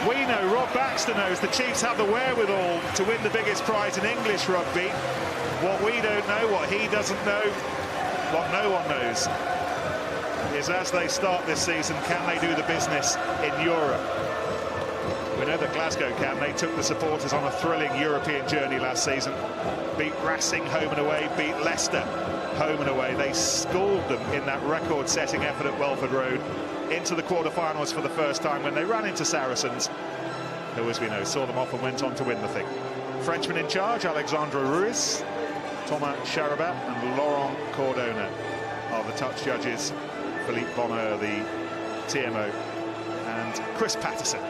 We know, Rob Baxter knows, the Chiefs have the wherewithal to win the biggest prize in English rugby. What we don't know, what he doesn't know, what no one knows, is as they start this season, can they do the business in Europe? We know that Glasgow can. They took the supporters on a thrilling European journey last season. Beat Racing home and away, beat Leicester home and away. They schooled them in that record-setting effort at Welford Road into the quarter-finals for the first time when they ran into Saracens, who, as we know, saw them off and went on to win the thing. Frenchman in charge, Alexandre Ruiz, Thomas Charabat and Laurent Cordona are the touch judges. Philippe Bonheur, the TMO, and Chris Patterson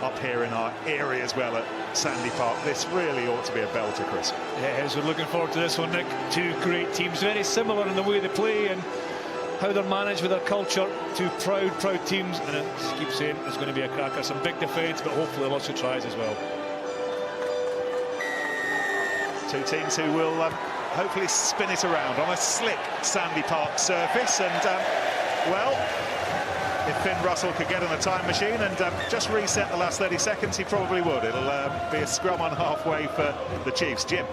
up here in our area as well at Sandy Park. This really ought to be a belter, Chris. Yeah, it is. We're looking forward to this one, Nick. Two great teams, very similar in the way they play and how they're managed with their culture. Two proud teams, and I just keep saying it's going to be a cracker. Some big defence, but hopefully lots of tries as well. Two teams who will hopefully spin it around on a slick Sandy Park surface, and well, if Finn Russell could get on a time machine and just reset the last 30 seconds, he probably would. It'll be a scrum on halfway for the Chiefs. Jim.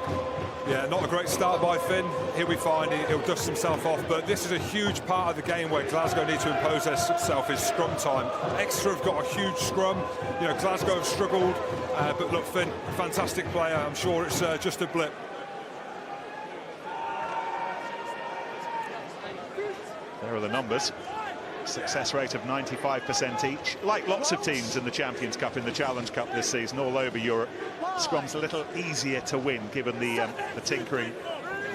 Yeah, not a great start by Finn. He'll be fine, he'll dust himself off, but this is a huge part of the game where Glasgow need to impose themselves is scrum time. Exeter have got a huge scrum. You know, Glasgow have struggled, but look, Finn, fantastic player. I'm sure it's just a blip. There are the numbers. Success rate of 95% each. Like lots of teams in the Champions Cup, in the Challenge Cup this season, all over Europe. Scrum's a little easier to win, given the tinkering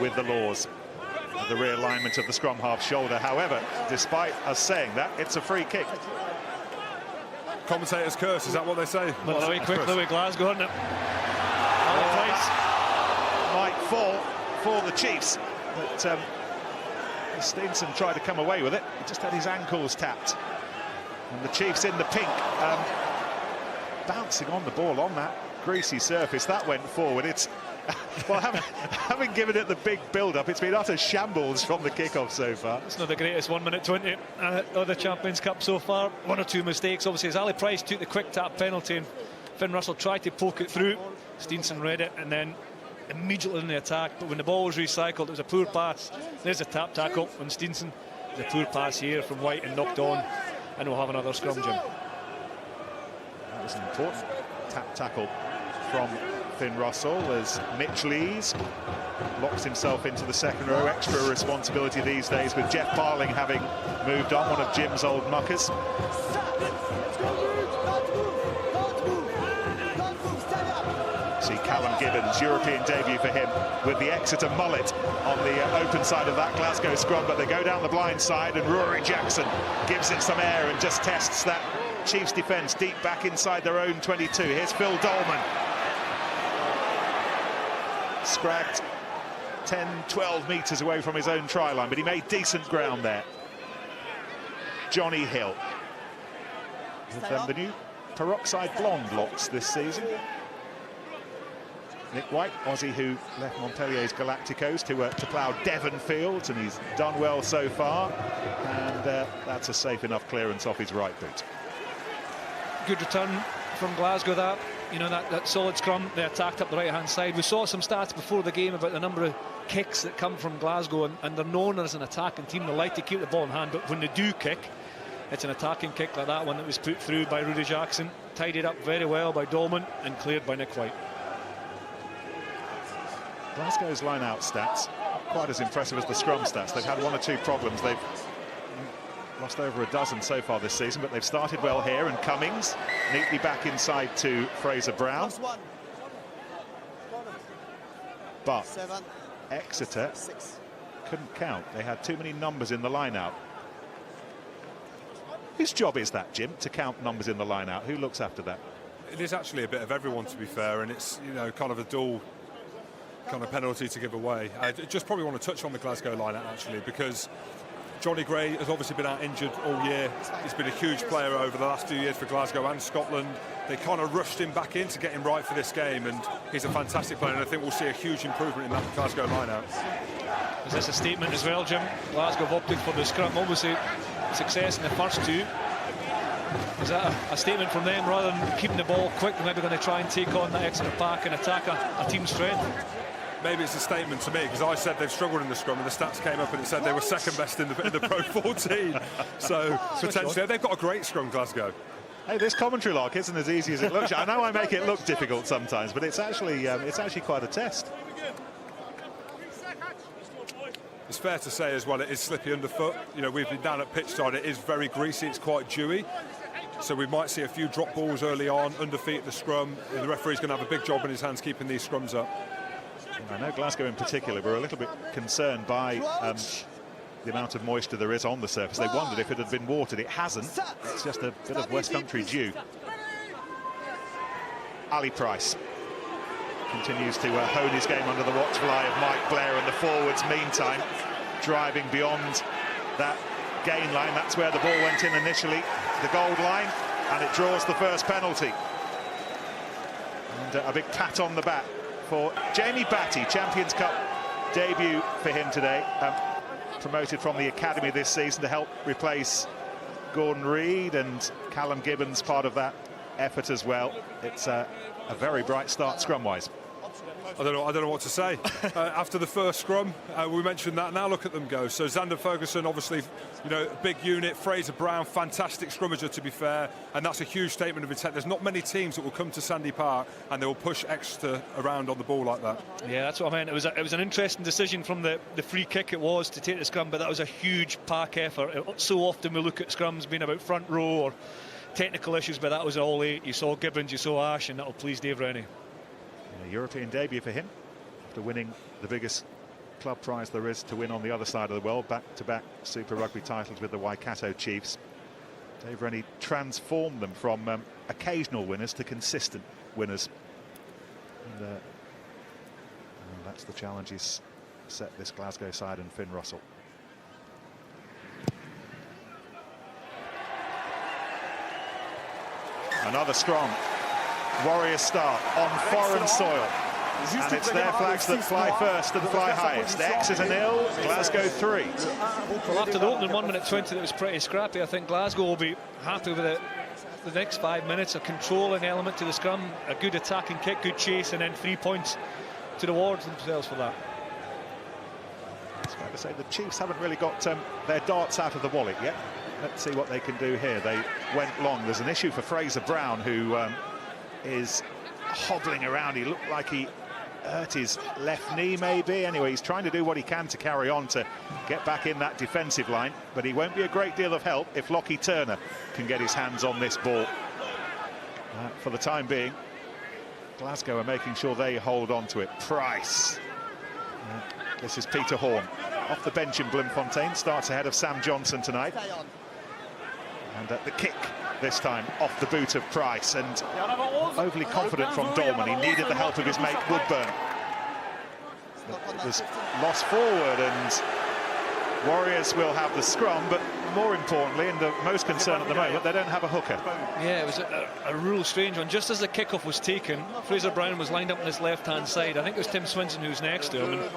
with the laws. The realignment of the scrum half shoulder. However, despite us saying that, it's a free kick. Commentators curse, is that what they say? Well, very quickly with Glasgow, isn't it? Might fall for the Chiefs, but Steenson tried to come away with it. He just had his ankles tapped. And the Chiefs in the pink, bouncing on the ball on that greasy surface. That went forward. It's, well, having given it the big build-up, it's been utter shambles from the kickoff so far. It's not the greatest 1 minute 20 of the Champions Cup so far. One or two mistakes, obviously, as Ali Price took the quick tap penalty and Finn Russell tried to poke it through. Steenson read it and then immediately in the attack, but when the ball was recycled, it was a poor pass. There's a tap tackle on Steenson. There's a poor pass here from White and knocked on, and we'll have another scrum, Jim. That was an important tap tackle from Finn Russell as Mitch Lees locks himself into the second row. Extra responsibility these days with Jeff Parling having moved on, one of Jim's old muckers. See Callum Gibbons, European debut for him with the Exeter mullet on the open side of that Glasgow scrum, but they go down the blind side and Rory Jackson gives it some air and just tests that Chiefs defence deep back inside their own 22. Here's Phil Dolman. Scragged 10, 12 metres away from his own try line, but he made decent ground there. Johnny Hill with the new peroxide blonde locks this season. Nick White, Aussie, who left Montpellier's Galacticos to plough Devon fields, and he's done well so far. And that's a safe enough clearance off his right boot. Good return from Glasgow, that. You know, that solid scrum. They attacked up the right-hand side. We saw some stats before the game about the number of kicks that come from Glasgow, and they're known as an attacking team. They like to keep the ball in hand, but when they do kick, it's an attacking kick like that one that was put through by Rudy Jackson. Tidied up very well by Dolman and cleared by Nick White. Glasgow's line-out stats, not quite as impressive as the scrum stats. They've had one or two problems. They've lost over a dozen so far this season, but they've started well here, and Cummings neatly back inside to Fraser Brown. But Exeter couldn't count. They had too many numbers in the line-out. Whose job is that, Jim, to count numbers in the line-out? Who looks after that? It is actually a bit of everyone, to be fair, and it's, you know, kind of a dual kind of penalty to give away. I just probably want to touch on the Glasgow line-out, actually, because Jonny Gray has obviously been out injured all year. He's been a huge player over the last few years for Glasgow and Scotland. They kind of rushed him back in to get him right for this game, and he's a fantastic player, and I think we'll see a huge improvement in that Glasgow line-out. Is this a statement as well, Jim? Glasgow have opted for the scrum. Obviously, success in the first two. Is that a statement from them, rather than keeping the ball quick, they're maybe going to try and take on that Exeter pack and attack a team strength? Maybe it's a statement to me, because I said they've struggled in the scrum and the stats came up and it said they were second best in the Pro 14. So potentially they've got a great scrum, Glasgow. Hey, this commentary lock isn't as easy as it looks. I know I make it look difficult sometimes, but it's actually quite a test. It's fair to say as well, it is slippy underfoot. You know, we've been down at pitch side, it is very greasy, it's quite dewy. So we might see a few drop balls early on, under feet at the scrum. The referee's going to have a big job in his hands keeping these scrums up. I know Glasgow in particular were a little bit concerned by the amount of moisture there is on the surface. They wondered if it had been watered. It hasn't. It's just a bit of West Country dew. Ali Price continues to hone his game under the watchful eye of Mike Blair, and the forwards meantime driving beyond that gain line. That's where the ball went in initially, the gold line, and it draws the first penalty. And a big pat on the back for Jamie Batty. Champions Cup debut for him today, promoted from the academy this season to help replace Gordon Reid, and Callum Gibbons part of that effort as well. It's a very bright start scrum-wise. I don't know what to say. After the first scrum, we mentioned that. Now look at them go. So Xander Ferguson, obviously, you know, big unit. Fraser Brown, fantastic scrummager, to be fair, and that's a huge statement of intent. There's not many teams that will come to Sandy Park and they will push Exeter around on the ball like that. Yeah, that's what I meant. It was an interesting decision from the free kick it was to take the scrum, but that was a huge pack effort. So often we look at scrums being about front row or technical issues, but that was all 8. You saw Gibbons, you saw Ash, and that'll please Dave Rennie. A European debut for him after winning the biggest club prize there is to win on the other side of the world, back-to-back Super Rugby titles with the Waikato Chiefs. Dave Rennie transformed them from occasional winners to consistent winners, and that's the challenge he's set this Glasgow side and Finn Russell. Another strong Warriors start on foreign soil, and it's their flags that fly first and fly highest. Exeter 0, Glasgow 3. Well, after the opening 1 minute 20 that was pretty scrappy, I think Glasgow will be happy with it. The next 5 minutes, a controlling element to the scrum, a good attacking kick, good chase, and then 3 points to reward themselves for that. It's fair to say the Chiefs haven't really got their darts out of the wallet yet. Let's see what they can do here. They went long. There's an issue for Fraser Brown, who is hobbling around. He looked like he hurt his left knee maybe. Anyway, he's trying to do what he can to carry on to get back in that defensive line, but he won't be a great deal of help if Lockie Turner can get his hands on this ball. For the time being, Glasgow are making sure they hold on to it. Price. This is Peter Horn off the bench in Bloemfontein, starts ahead of Sam Johnson tonight. And the kick this time off the boot of Price, and overly confident from Dolman. He needed the help of his mate Woodburn. It was lost forward, and Warriors will have the scrum, but more importantly, and the most concern at the moment, they don't have a hooker. Yeah, it was a real strange one. Just as the kickoff was taken, Fraser Brown was lined up on his left-hand side. I think it was Tim Swinson who was next to him, and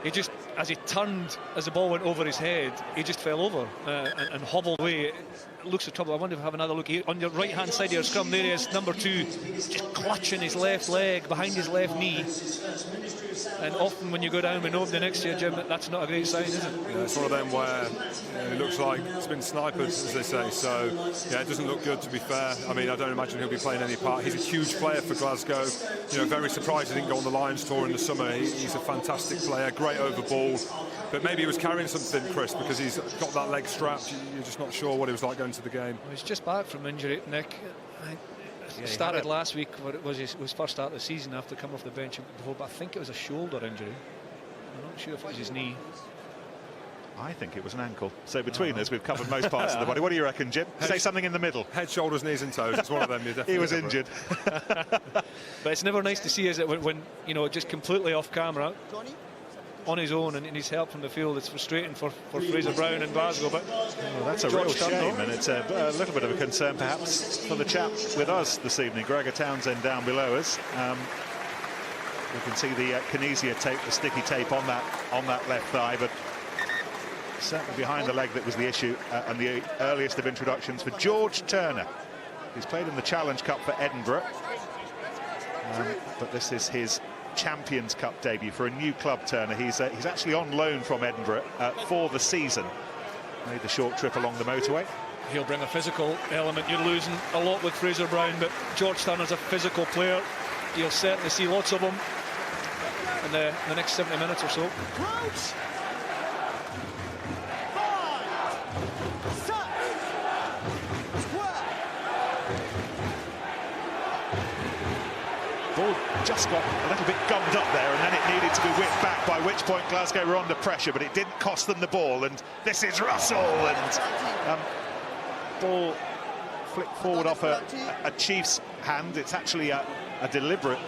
he just, as he turned, as the ball went over his head, he just fell over and hobbled away. It looks of trouble. I wonder if we have another look here. On your right-hand side of your scrum, there is number 2, just clutching his left leg behind his left knee. And often when you go down with nobody next to you, Jim, that's not a great sign, is it? Yeah, it's one of them where it looks like it's been sniped, as they say. So, yeah, it doesn't look good, to be fair. I mean, I don't imagine he'll be playing any part. He's a huge player for Glasgow. You know, very surprised he didn't go on the Lions tour in the summer. He's a fantastic player, great over ball. But maybe he was carrying something, Chris, because he's got that leg strapped. You're just not sure what he was like going to the game. Well, he's just back from injury, Nick. He started last week, what it was his first start of the season after coming off the bench before, but I think it was a shoulder injury. I'm not sure if it was his knee. I think it was an ankle. So between us, we've covered most parts of the body. What do you reckon, Jim? Say something in the middle. Head, shoulders, knees and toes. It's one of them. You're definitely he was injured. But it's never nice to see, is it, when you know, just completely off camera, on his own and in his help from the field. It's frustrating for Fraser Brown in Glasgow, but that's a real shame, and it's a little bit of a concern perhaps for the chap with us this evening, Gregor Townsend, down below us. You can see the kinesia tape, the sticky tape on that left thigh, but certainly behind the leg that was the issue, and the earliest of introductions for George Turner, who's played in the Challenge Cup for Edinburgh. But this is his Champions Cup debut for a new club. Turner, he's actually on loan from Edinburgh for the season. Made the short trip along the motorway. He'll bring a physical element. You're losing a lot with Fraser Brown, but George Turner's a physical player. You'll certainly see lots of them in the next 70 minutes or so. Ball just got a little bit gummed up there, and then it needed to be whipped back, by which point Glasgow were under pressure, but it didn't cost them the ball. And this is Russell, and ball flicked forward off a Chiefs hand. It's actually a deliberate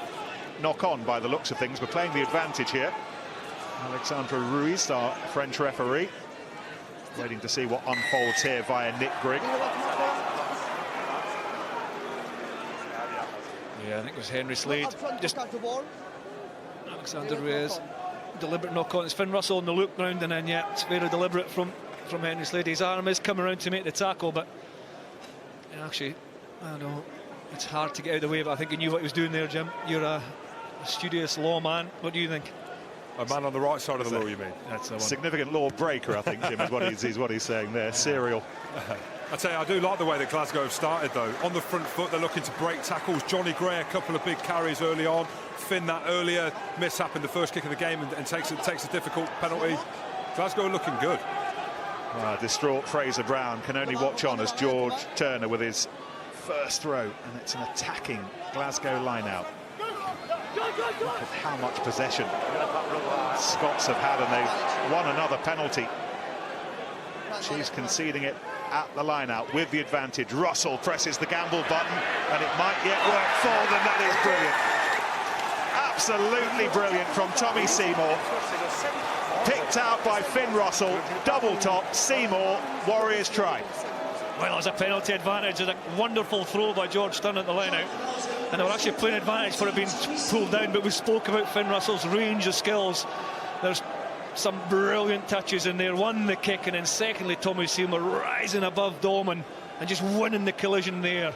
knock-on by the looks of things. We're playing the advantage here. Alexandre Ruiz, our French referee, waiting to see what unfolds here via Nick Grigg. Yeah, I think it was Henry Slade. Just Alexandre Ruiz, deliberate knock-on. It's Finn Russell on the loop round, and then yeah, it's very deliberate from Henry Slade. His arm is coming around to make the tackle, but actually, I don't know, it's hard to get out of the way, but I think he knew what he was doing there, Jim. You're a studious lawman. What do you think? A man on the right side of the law, you mean? That's a significant law breaker, I think, Jim, is what he's saying there. Serial. I tell you, I do like the way that Glasgow have started, though. On the front foot, they're looking to break tackles. Jonny Gray, a couple of big carries early on. Finn, that earlier mishap in the first kick of the game, and takes a difficult penalty. Glasgow are looking good. Distraught Fraser Brown can only watch on as George Turner with his first throw, and it's an attacking Glasgow line-out. Look at how much possession Scots have had, and they've won another penalty. Chiefs conceding it at the line-out with the advantage. Russell presses the gamble button, and it might yet work for them. That is brilliant. Absolutely brilliant from Tommy Seymour. Picked out by Finn Russell. Double top, Seymour, Warriors try. Well, there's a penalty advantage. There's a wonderful throw by George Turner at the line-out. And they were actually playing advantage for it being pulled down, but we spoke about Finn Russell's range of skills. There's some brilliant touches in there. One, the kick, and then secondly, Tommy Seymour rising above Dorman and just winning the collision there.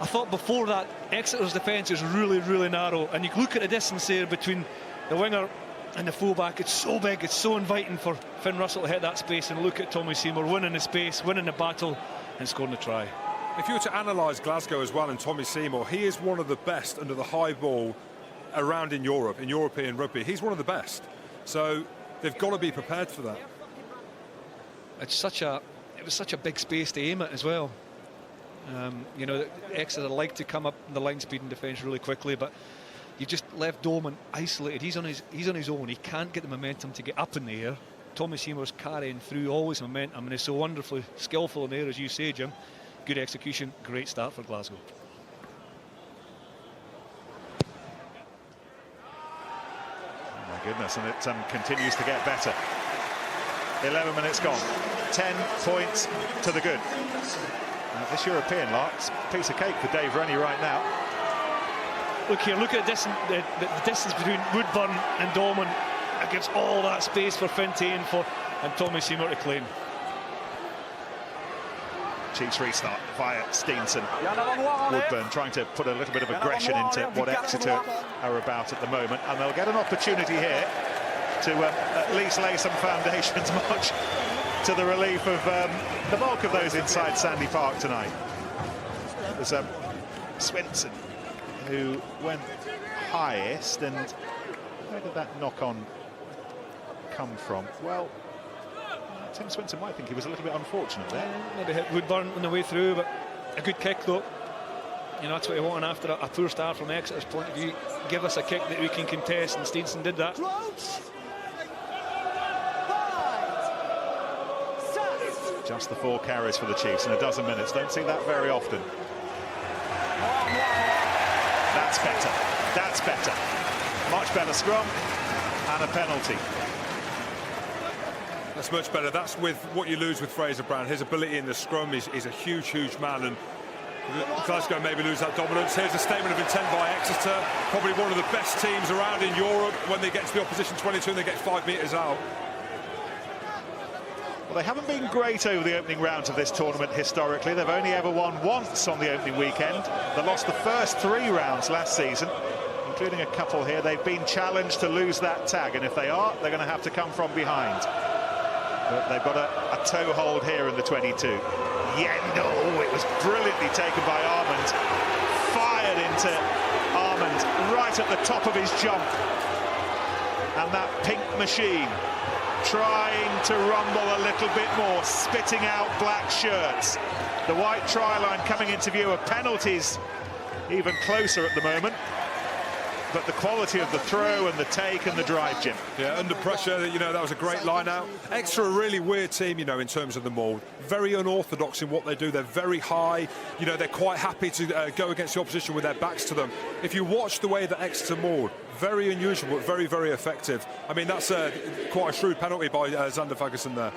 I thought before that, Exeter's defence is really, really narrow, and you look at the distance there between the winger and the fullback. It's so big, it's so inviting for Finn Russell to hit that space, and look at Tommy Seymour winning the space, winning the battle, and scoring the try. If you were to analyse Glasgow as well and Tommy Seymour, he is one of the best under the high ball around in Europe, in European rugby. He's one of the best. So they've got to be prepared for that. It was such a big space to aim at as well. You know, Exeter like to come up in the line speed and defence really quickly, but you just left Dorman isolated. He's on his own. He can't get the momentum to get up in the air. Tommy Seymour's carrying through, always momentum, and he's so wonderfully skillful in the air, as you say, Jim. Good execution, great start for Glasgow. Oh my goodness, and it continues to get better. 11 minutes gone, 10 points to the good. This European lark's a piece of cake for Dave Rennie right now. Look here, look at the distance between Woodburn and Dorman. It gives all that space for Finn to aim for and Tommy Seymour to claim. Chiefs restart via Steenson. Woodburn trying to put a little bit of aggression into what Exeter are about at the moment, and they'll get an opportunity here to at least lay some foundations, much to the relief of the bulk of those inside Sandy Park tonight. It was Swinson who went highest, and where did that knock-on come from? Well, Tim Swinson might think he was a little bit unfortunate there. Maybe hit Woodburn on the way through, but a good kick though. You know, that's what you want after a poor start from Exeter's point of view. Give us a kick that we can contest, and Steenson did that. Just the 4 carries for the Chiefs in a dozen minutes. Don't see that very often. That's better. That's better. Much better scrum and a penalty. That's much better. That's with what you lose with Fraser Brown. His ability in the scrum is a huge, huge man, and Glasgow maybe lose that dominance. Here's a statement of intent by Exeter, probably one of the best teams around in Europe when they get to the opposition 22 and they get 5 metres out. Well, they haven't been great over the opening rounds of this tournament historically. They've only ever won once on the opening weekend. They lost the first 3 rounds last season, including a couple here. They've been challenged to lose that tag, and if they are, they're going to have to come from behind. But they've got a toe hold here in the 22. Yendel, it was brilliantly taken by Armand. Fired into Armand right at the top of his jump. And that pink machine trying to rumble a little bit more, spitting out black shirts. The white try line coming into view, of penalties even closer at the moment. But the quality of the throw and the take and the drive, Jim. Yeah, under pressure, you know, that was a great line out. Exeter, a really weird team, you know, in terms of the mould. Very unorthodox in what they do. They're very high. You know, they're quite happy to go against the opposition with their backs to them. If you watch the way that Exeter mauled, very unusual, but very, very effective. I mean, that's quite a shrewd penalty by Xander Ferguson there.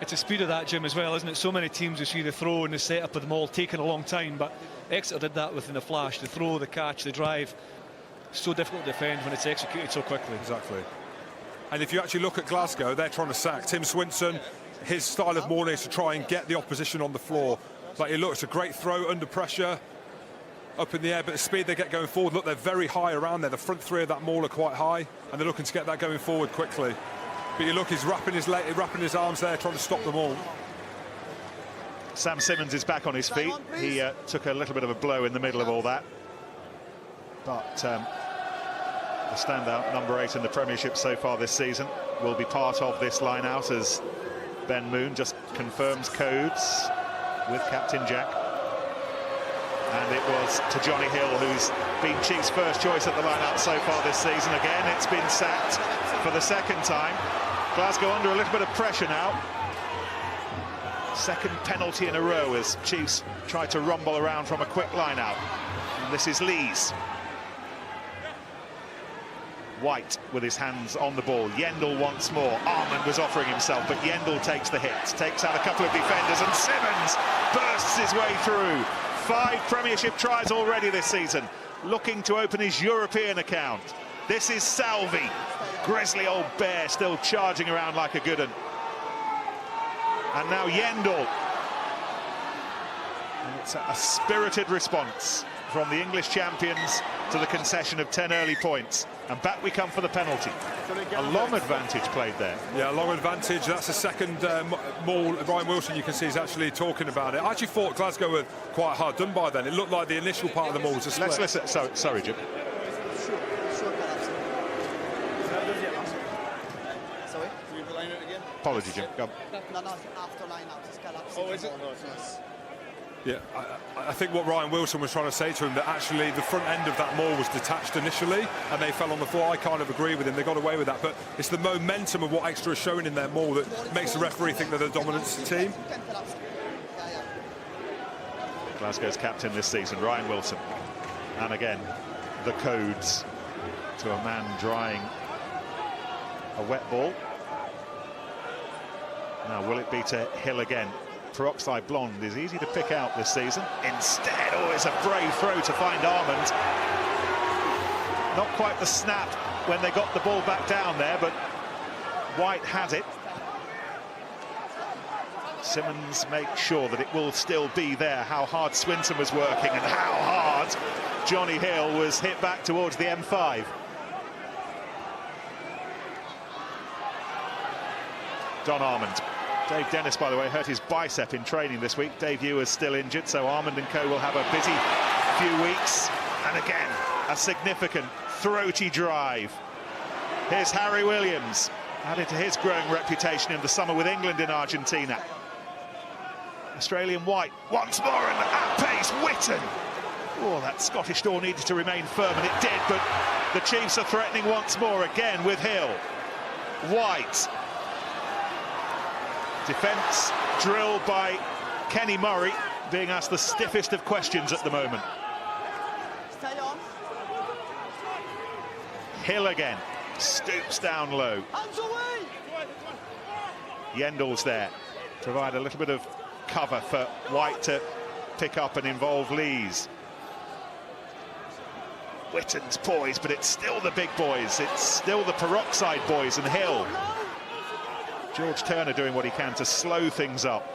It's the speed of that, Jim, as well, isn't it? So many teams, you see the throw and the setup of them all taking a long time, but Exeter did that within a flash. The throw, the catch, the drive. So difficult to defend when it's executed so quickly. Exactly. And if you actually look at Glasgow, they're trying to sack Tim Swinson. His style of mauling is to try and get the opposition on the floor. Like, it looks a great throw under pressure, up in the air, but the speed they get going forward, look, they're very high around there. The front 3 of that maul are quite high, and they're looking to get that going forward quickly. But you look, he's wrapping his arms there, trying to stop them all. Sam Simmonds is back on his feet. He took a little bit of a blow in the middle of all that. But the standout number 8 in the Premiership so far this season will be part of this line-out as Ben Moon just confirms codes with Captain Jack. And it was to Johnny Hill, who's been Chiefs' first choice at the line-out so far this season. Again, it's been sacked for the second time. Glasgow under a little bit of pressure now. Second penalty in a row as Chiefs try to rumble around from a quick line-out. And this is Lees. White with his hands on the ball. Yendel once more. Armand was offering himself, but Yendel takes the hit, takes out a couple of defenders, and Simmonds bursts his way through. 5 Premiership tries already this season, looking to open his European account. This is Salvi, grizzly old bear, still charging around like a good un. And now Yendel. And it's a spirited response from the English champions to the concession of 10 early points. And back we come for the penalty. A long advantage played there. Yeah, a long advantage. That's the second maul. Ryan Wilson, you can see, is actually talking about it. I actually thought Glasgow were quite hard done by then. It looked like the initial part of the maul was a split. Let's listen. Sorry, Jim. Sorry? Do you line out again? Apology, Jim. Go on. No, after line out. It's collapsed. Oh, is it? Yeah, I think what Ryan Wilson was trying to say to him, that actually the front end of that maul was detached initially and they fell on the floor. I kind of agree with him. They got away with that, but it's the momentum of what Exeter is showing in their maul that makes the referee think they're the dominant team. Glasgow's captain this season, Ryan Wilson. And again, the codes to a man drying a wet ball. Now, will it be to Hill again? Peroxide Blonde is easy to pick out this season. Instead, oh, it's a brave throw to find Armand. Not quite the snap when they got the ball back down there, but White has it. Simmonds makes sure that it will still be there. How hard Swinson was working and how hard Johnny Hill was hit back towards the M5. Don Armand. Dave Dennis, by the way, hurt his bicep in training this week. Dave Ewer's still injured, so Armand and co will have a busy few weeks. And again, a significant throaty drive. Here's Harry Williams, added to his growing reputation in the summer with England in Argentina. Australian White once more, and at pace, Whitten. Oh, that Scottish door needed to remain firm, and it did, but the Chiefs are threatening once more, again with Hill. White. Defence drilled by Kenny Murray, being asked the stiffest of questions at the moment. Stay on. Hill again, stoops down low. Hands away. Yendel's there, provide a little bit of cover for White to pick up and involve Lees. Whitten's poised, but it's still the big boys. It's still the Peroxide boys and Hill. George Turner doing what he can to slow things up.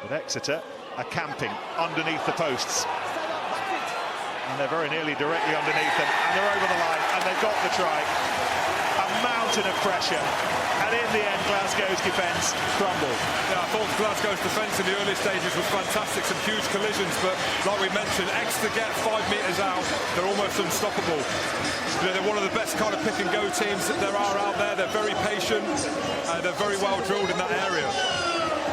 But Exeter are camping underneath the posts. And they're very nearly directly underneath them. And they're over the line. And they've got the try. A mountain of pressure. And in the end, Glasgow's defence crumbled. Yeah, I thought Glasgow's defence in the early stages was fantastic. Some huge collisions. But like we mentioned, Exeter get 5 metres out. They're almost unstoppable. You know, they're one of the best kind of pick-and-go teams that there are out there. They're very patient. They're very well drilled in that area.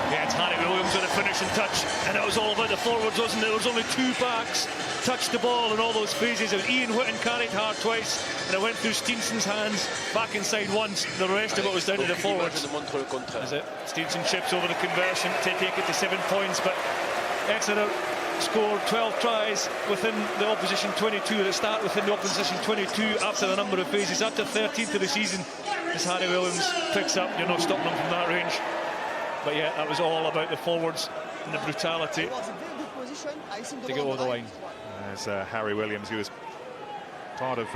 Yeah, it's Harry Williams with a finishing touch, and it was all about the forwards, wasn't it? There was only 2 backs touched the ball in all those phases. And Ian Whitten carried hard twice, and it went through Steenson's hands, back inside once. The rest of it was down to the forwards. Is it? Steenson chips over the conversion to take it to 7 points, but Exeter scored 12 tries within the opposition 22. They start within the opposition 22 after the number of phases. After 13th of the season, as Harry Williams picks up, you're not stopping them from that range. But yeah, that was all about the forwards and the brutality to get over the line. There's Harry Williams, who was part of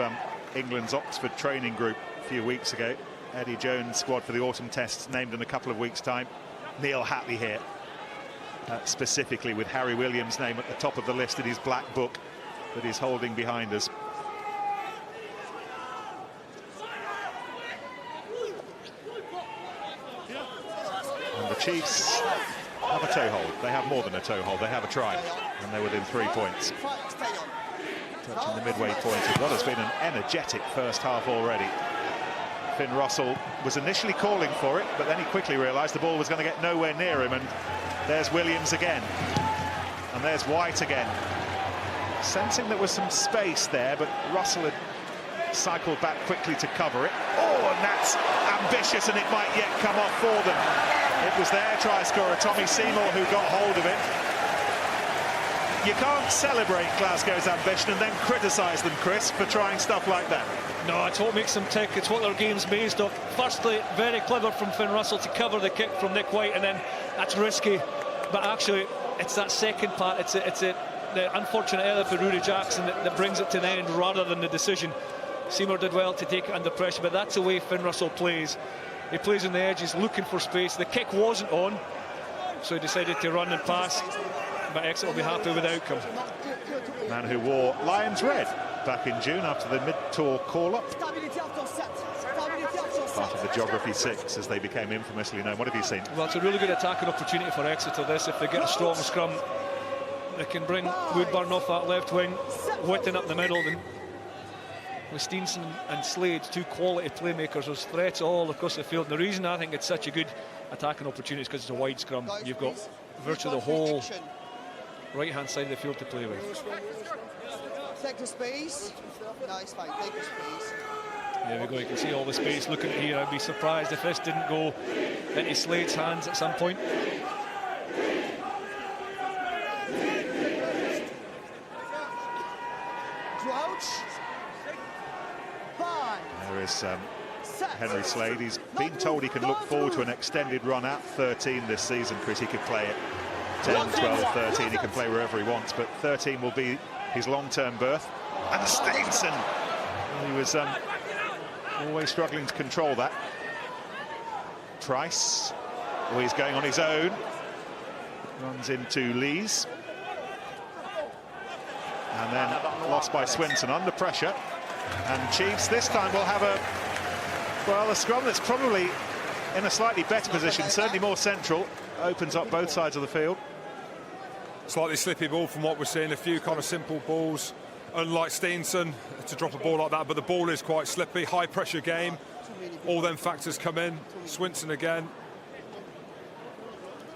England's Oxford training group a few weeks ago. Eddie Jones' squad for the autumn tests named in a couple of weeks' time. Neil Hatley here, specifically with Harry Williams' name at the top of the list in his black book that he's holding behind us. And the Chiefs have a toe hold. They have more than a toe hold. They have a try, and they're within 3 points. Touching the midway point of what has been an energetic first half already. Finn Russell was initially calling for it, but then he quickly realised the ball was going to get nowhere near him, and there's Williams again. And there's White again. Sensing there was some space there, but Russell had cycled back quickly to cover it. Oh, and that's ambitious, and it might yet come off for them. It was their try scorer, Tommy Seymour, who got hold of it. You can't celebrate Glasgow's ambition and then criticise them, Chris, for trying stuff like that. No, it's what makes them tick. It's what their game's based of. Firstly, very clever from Finn Russell to cover the kick from Nick White, and then that's risky. But actually, it's that second part. It's the unfortunate error for Rory Jackson that brings it to the end rather than the decision. Seymour did well to take it under pressure, but that's the way Finn Russell plays. He plays on the edges, looking for space. The kick wasn't on, so he decided to run and pass. But Exeter will be happy with the outcome. Man who wore Lions red back in June after the mid-tour call-up. Part of the Geography 6, as they became infamously known. What have you seen? Well, it's a really good attacking opportunity for Exeter, this. If they get a strong scrum, they can bring Woodburn off that left wing, Whitten up the middle. Then with Steenson and Slade, 2 quality playmakers, there's threats all across the field. And the reason I think it's such a good attacking opportunity is because it's a wide scrum. You've got virtually the whole right-hand side of the field to play with. Take the space. No, it's fine. Take the space. There we go. You can see all the space. Look at it here. I'd be surprised if this didn't go into Slade's hands at some point. Crouch. There is Henry Slade. He's been told he can look forward to an extended run at 13 this season, Chris. He could play it 10, 12, 13. He can play wherever he wants, but 13 will be his long-term berth. And Steenson, he was always struggling to control that. Price, well, he's going on his own. Runs into Lees. And then lost by Swinton under pressure. And Chiefs this time will have a scrum that's probably in a slightly better position, certainly more central. Opens up both sides of the field. Slightly slippy ball from what we're seeing. A few kind of simple balls, unlike Steenson to drop a ball like that, but the ball is quite slippy. High pressure game, all them factors come in. Swinton again,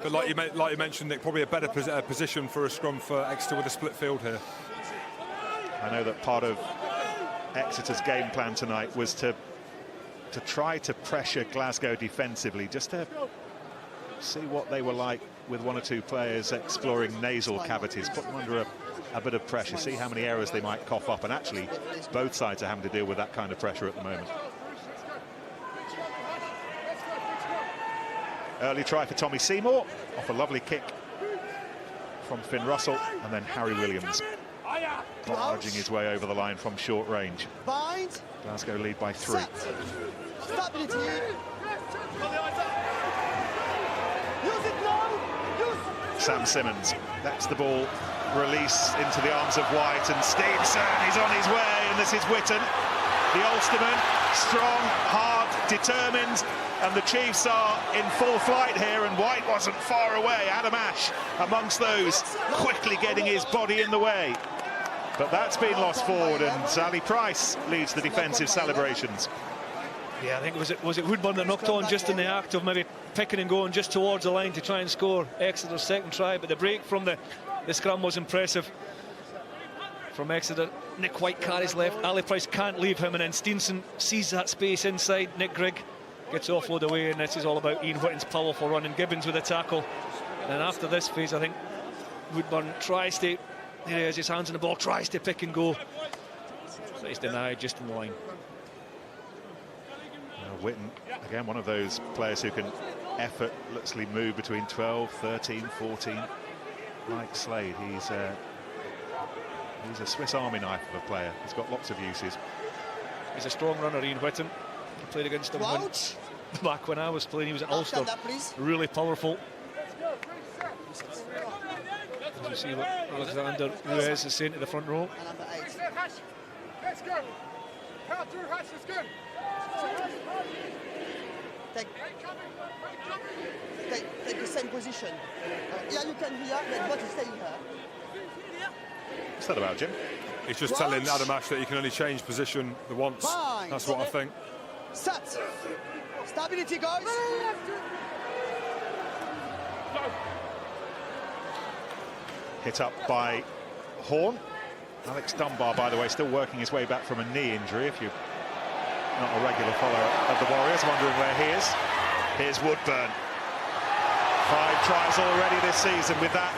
but like you mentioned, Nick, probably a better position for a scrum for Exeter with a split field here. I know that part of Exeter's game plan tonight was to try to pressure Glasgow defensively, just to see what they were like with 1 or 2 players exploring nasal cavities, put them under a bit of pressure, see how many errors they might cough up. And actually, both sides are having to deal with that kind of pressure at the moment. Early try for Tommy Seymour, off a lovely kick from Finn Russell, and then Harry Williams barging his way over the line from short range. Glasgow lead by 3. Stability. Sam Simmons lets the ball release into the arms of White, and Stevenson is on his way, and this is Witten, the Ulsterman, strong, hard, determined, and the Chiefs are in full flight here, and White wasn't far away. Adam Ash amongst those, quickly getting his body in the way. But that's been lost forward, and Sally Price leads the defensive celebrations. Yeah, I think was it Woodburn that knocked on just in the act of maybe picking and going just towards the line to try and score Exeter's second try, but the break from the scrum was impressive from Exeter. Nick White carries left, Ali Price can't leave him, and then Stevenson sees that space inside. Nick Grigg gets offload away, and this is all about Ian Whitten's powerful run, and Gibbons with a tackle. And after this phase, I think Woodburn tries to, here he has his hands on the ball, tries to pick and go, so he's denied just in the line. Witten, again, one of those players who can effortlessly move between 12, 13, 14. Like Slade, he's a Swiss Army knife of a player. He's got lots of uses. He's a strong runner, Ian Whitten. I played against him back when I was playing. He was at Ulster. Really powerful. As you see what Alexandre Ruiz is saying to the front row. Let's go. Take the same position. Yeah, you can hear, but stay here. What's that about, Jim? He's just telling Adam Ash that he can only change position the once. Fine. That's what I think. Set. Stability, guys. Hit up by Horn. Alex Dunbar, by the way, still working his way back from a knee injury. If you're not a regular follower of the Warriors, wondering where he is. Here's Woodburn. 5 tries already this season with that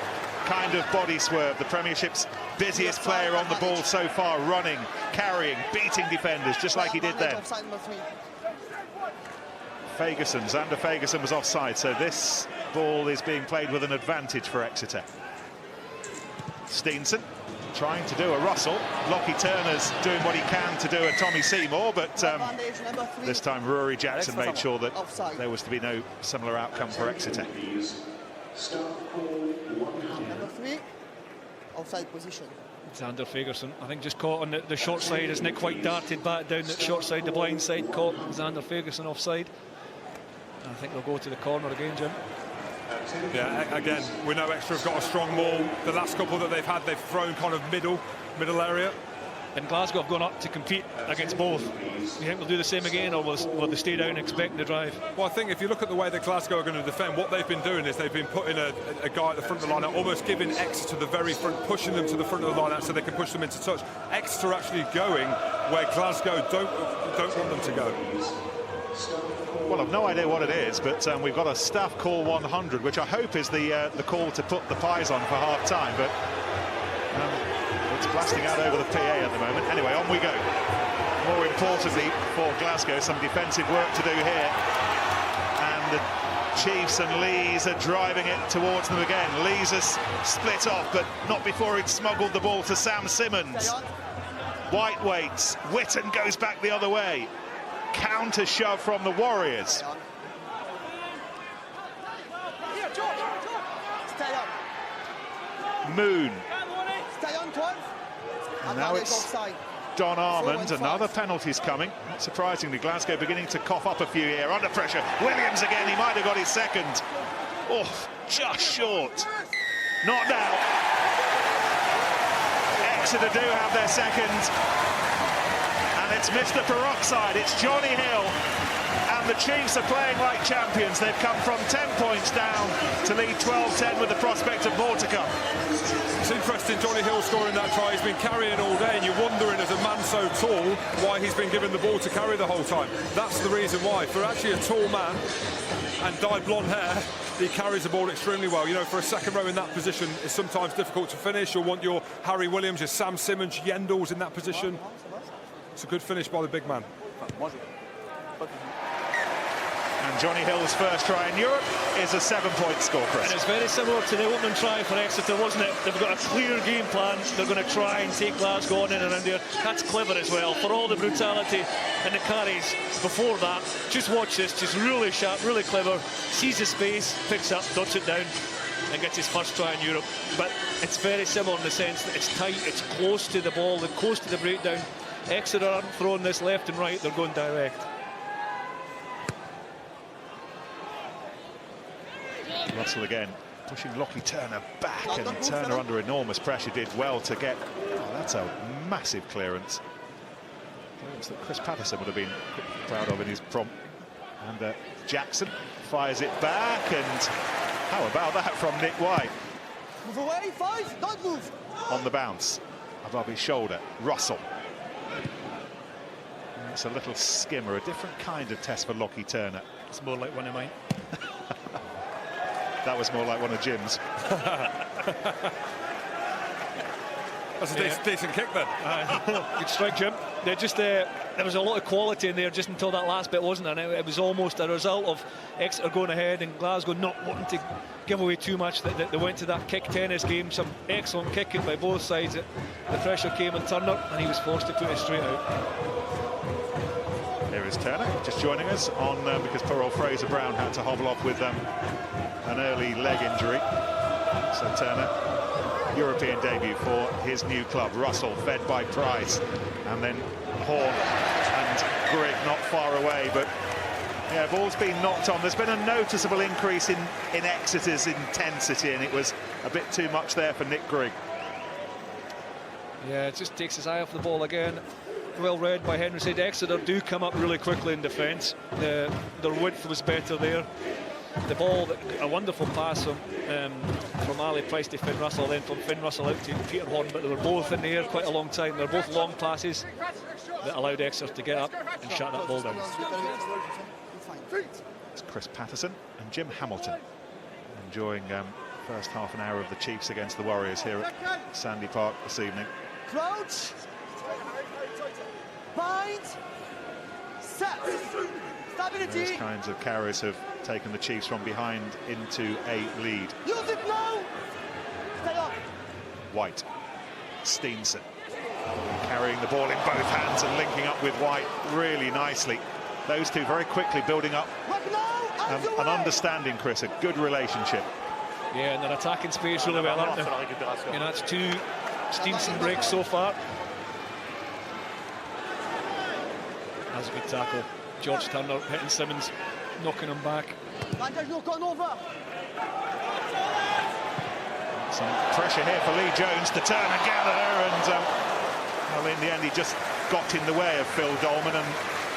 kind of body swerve. The Premiership's busiest player on the ball so far, running, carrying, beating defenders, just like he did then. Xander Fagerson was offside, so this ball is being played with an advantage for Exeter. Stevenson trying to do a Russell. Lockie Turner's doing what he can to do a Tommy Seymour, but this time Rory Jackson made sure that there was to be no similar outcome for Exeter. Number 3, offside position. Xander Fagerson, I think, just caught on the short side as Nick White darted back down the short side, the blind side, caught Xander Fagerson offside. I think they'll go to the corner again, Jim. Yeah, again, we know Exeter have got a strong maul. The last couple that they've had, they've thrown kind of middle area. And Glasgow have gone up to compete against both. You think they'll do the same again, or will they stay down and expect the drive? Well, I think if you look at the way that Glasgow are going to defend, what they've been doing is they've been putting a guy at the front of the line, almost giving Exeter to the very front, pushing them to the front of the line out so they can push them into touch. Exeter actually going where Glasgow don't want them to go. Well, I've no idea what it is, but we've got a staff call 100, which I hope is the call to put the pies on for half-time, but it's blasting out over the PA at the moment. Anyway, on we go. More importantly for Glasgow, some defensive work to do here. And the Chiefs and Lees are driving it towards them again. Lees has split off, but not before he'd smuggled the ball to Sam Simmons. White waits. Witten goes back the other way. Counter shove from the Warriors. Moon. And now it's Don Armand. Another penalty's coming. Not surprisingly, Glasgow beginning to cough up a few here. Under pressure. Williams again. He might have got his second. Oh, just short. Not now. Exeter do have their second. And it's Mr. Peroxide, it's Johnny Hill, and the Chiefs are playing like champions. They've come from 10 points down to lead 12-10 with the prospect of more to come. It's interesting, Johnny Hill scoring that try. He's been carrying all day, and you're wondering, as a man so tall, why he's been given the ball to carry the whole time. That's the reason why. For actually a tall man and dyed blonde hair, he carries the ball extremely well. You know, for a second row in that position, it's sometimes difficult to finish. You'll want your Harry Williams, your Sam Simmons, Yendall's in that position. It's a good finish by the big man. And Johnny Hill's first try in Europe is a 7-point score, Chris. And it's very similar to the opening try for Exeter, wasn't it? They've got a clear game plan. They're going to try and take Glasgow on in and around there. That's clever as well. For all the brutality and the carries before that, just watch this. Just really sharp, really clever. Sees the space, picks up, dots it down, and gets his first try in Europe. But it's very similar in the sense that it's tight, it's close to the ball, they're close to the breakdown. Exeter aren't throwing this left and right, they're going direct. Russell again, pushing Lockie Turner back, and Turner under enormous pressure did well to get... Oh, that's a massive clearance. Clearance that Chris Patterson would have been proud of in his prompt. And Jackson fires it back, and how about that from Nick White? Move away, 5, don't move. On the bounce, above his shoulder, Russell. It's a little skimmer, a different kind of test for Lockie Turner. It's more like one of mine. That was more like one of Jim's. That's a decent kick then. Good strike, Jim. They're just, there was a lot of quality in there just until that last bit, wasn't there? And it was almost a result of Exeter going ahead and Glasgow not wanting to give away too much. They went to that kick tennis game, some excellent kicking by both sides. The pressure came on Turner and he was forced to put it straight out. Here is Turner, just joining us on because poor old Fraser Brown had to hobble off with an early leg injury. So Turner, European debut for his new club. Russell fed by Price, and then Horn and Grigg not far away, but yeah, ball's been knocked on. There's been a noticeable increase in Exeter's intensity, and it was a bit too much there for Nick Grigg. Yeah, it just takes his eye off the ball again. Well read by Henry. Said Exeter do come up really quickly in defence. Their width was better there. The ball, a wonderful pass from Ali Price to Finn Russell, then from Finn Russell out to Peter Horn, but they were both in the air quite a long time. They're both long passes that allowed Exeter to get up and shut that ball down. It's Chris Patterson and Jim Hamilton enjoying first half an hour of the Chiefs against the Warriors here at Sandy Park this evening. Crouch. Bind. Set. Stability. Those kinds of carries have taken the Chiefs from behind into a lead. Use it now. Stay up. White, Steenson, carrying the ball in both hands and linking up with White really nicely. Those two very quickly building up an understanding, Chris, a good relationship. Yeah, and they're attacking space really well, aren't they? And that's 2 Steenson breaks so far. That's a good tackle. George Turner hitting Simmons, knocking him back. Some pressure here for Lee Jones to turn and gather, and well, in the end he just got in the way of Phil Dolman, and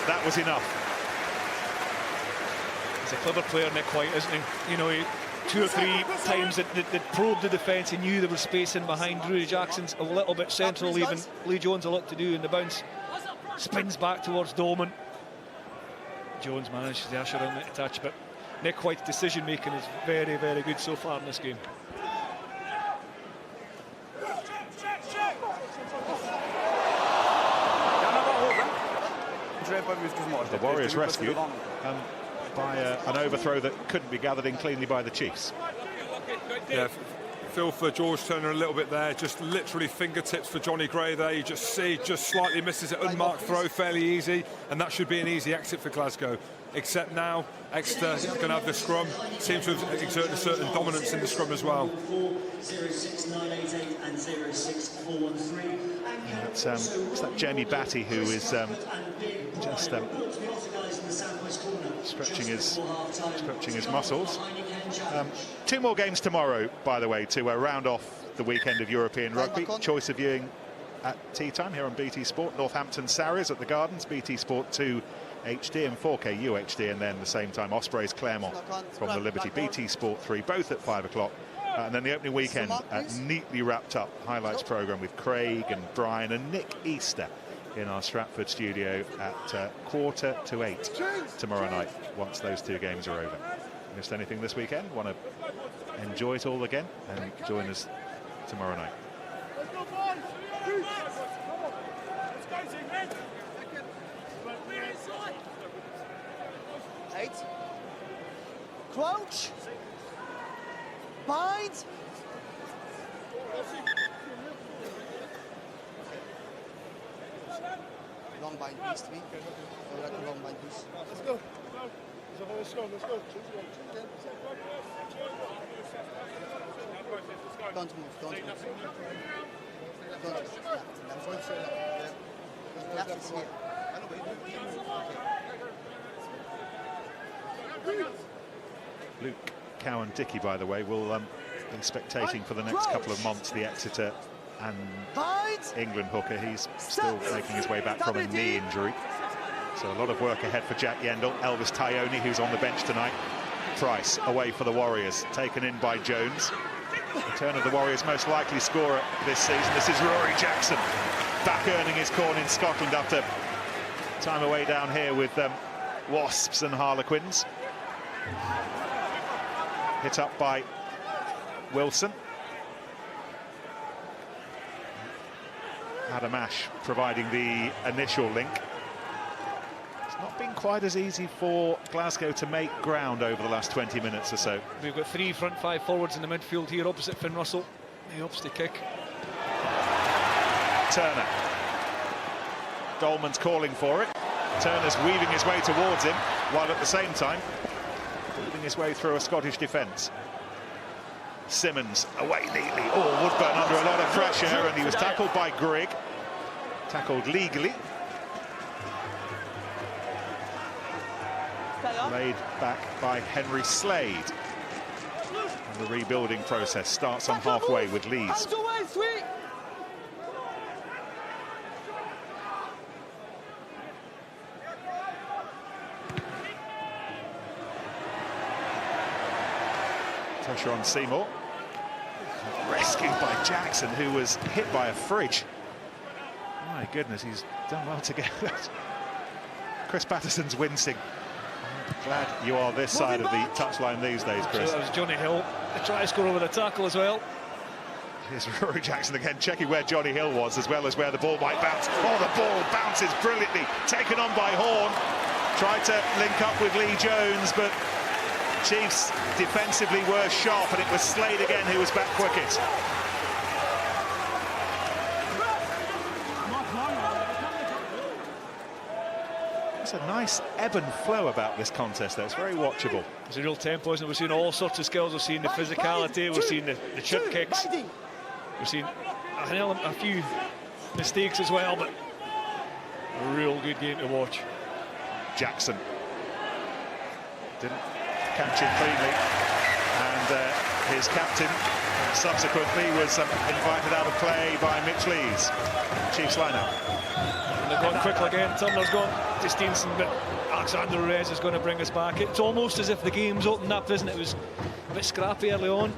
that was enough. He's a clever player, Nick White, isn't he? You know, 2 or 3 times that probed the defence. He knew there was space in behind. Drury Jackson's a little bit central, leaving Lee Jones a lot to do in the bounce. Spins back towards Dolman. Jones manages to usher in the touch, but Nick White's decision making is very, very good so far in this game. The Warriors rescued by an overthrow that couldn't be gathered in cleanly by the Chiefs. Yeah, feel for George Turner a little bit there, just literally fingertips for Jonny Gray there. You just see, just slightly misses it, unmarked throw, fairly easy, and that should be an easy exit for Glasgow. Except now, Exeter is going to have the scrum, seems to have exerted a certain dominance in the scrum as well. Yeah, it's that Jamie Batty who is just stretching his muscles. 2 more games tomorrow, by the way, to round off the weekend of European rugby. Choice of viewing at tea time here on BT Sport. Northampton Sarries at the Gardens, BT Sport 2 HD and 4K UHD, and then the same time Ospreys Claremont from the Liberty, BT Sport 3, both at 5 o'clock. And then the opening weekend, neatly wrapped up highlights programme with Craig and Brian and Nick Easter in our Stratford studio at 7:45 tomorrow night, once those 2 games are over. Missed anything this weekend? Want to enjoy it all again? And join us tomorrow night. Crouch. Bind. Long bind, please, to me. I like a long bind, please. Let's go. Let's go. Don't move. Don't move. Left is here. Luke Cowan-Dickey, by the way, will be spectating for the next couple of months the Exeter and England hooker. He's still making his way back from a knee injury. So a lot of work ahead for Jack Yendall. Elvis Tyone, who's on the bench tonight. Price away for the Warriors, taken in by Jones. Return of the Warriors' most likely scorer this season. This is Rory Jackson, back earning his corn in Scotland after time away down here with Wasps and Harlequins. Hit up by Wilson. Adam Ash providing the initial link. It's not been quite as easy for Glasgow to make ground over the last 20 minutes or so. We've got 3 front 5 forwards in the midfield here opposite Finn Russell. He hopes to kick. Turner. Dolman's calling for it. Turner's weaving his way towards him, while at the same time weaving his way through a Scottish defence. Simmons away neatly. Oh, Woodburn under a lot of pressure, and he was tackled by Grigg. Tackled legally. Laid back by Henry Slade. And the rebuilding process starts on halfway with Lees. Pressure on Seymour. Rescued by Jackson, who was hit by a fridge. My goodness, he's done well to get that. Chris Patterson's wincing. Glad you are this side of the touchline these days, Chris. So that was Jonny Hill. They try to score over the tackle as well. Here's Rory Jackson again, checking where Jonny Hill was, as well as where the ball might bounce. Oh, the ball bounces brilliantly. Taken on by Horn. Tried to link up with Lee Jones, but Chiefs defensively were sharp, and it was Slade again who was back quickest. There's a nice ebb and flow about this contest, though. It's very watchable. There's a real tempo, isn't it? We've seen all sorts of skills. We've seen the physicality, we've seen the chip kicks, we've seen a few mistakes as well, but a real good game to watch. Jackson didn't catch it cleanly, and his captain subsequently was invited out of play by Mitch Lees. Chiefs line-up. And they've gone quickly again. Turner's gone to Steenson, but Alexandre Ruiz is going to bring us back. It's almost as if the game's opened up, isn't it? It was a bit scrappy early on.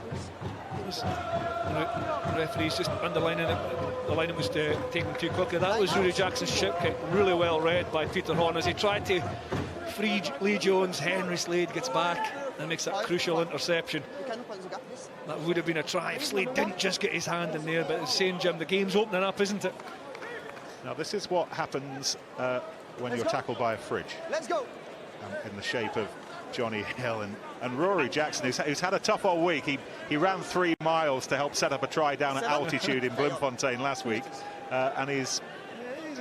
The referee's just underlining it. The line was taken too quickly. That was Rory Jackson's chip kick, really well read by Peter Horn as he tried to free Lee Jones. Henry Slade gets back and makes that crucial interception. That would have been a try if Slade didn't just get his hand in there, but it's saying, Jim, the game's opening up, isn't it? Now, this is what happens when you're tackled by a fridge. Let's go. In the shape of Jonny Hill and Rory Jackson, who's had a tough old week. He ran 3 miles to help set up a try down at altitude in Bloemfontein last week, and he's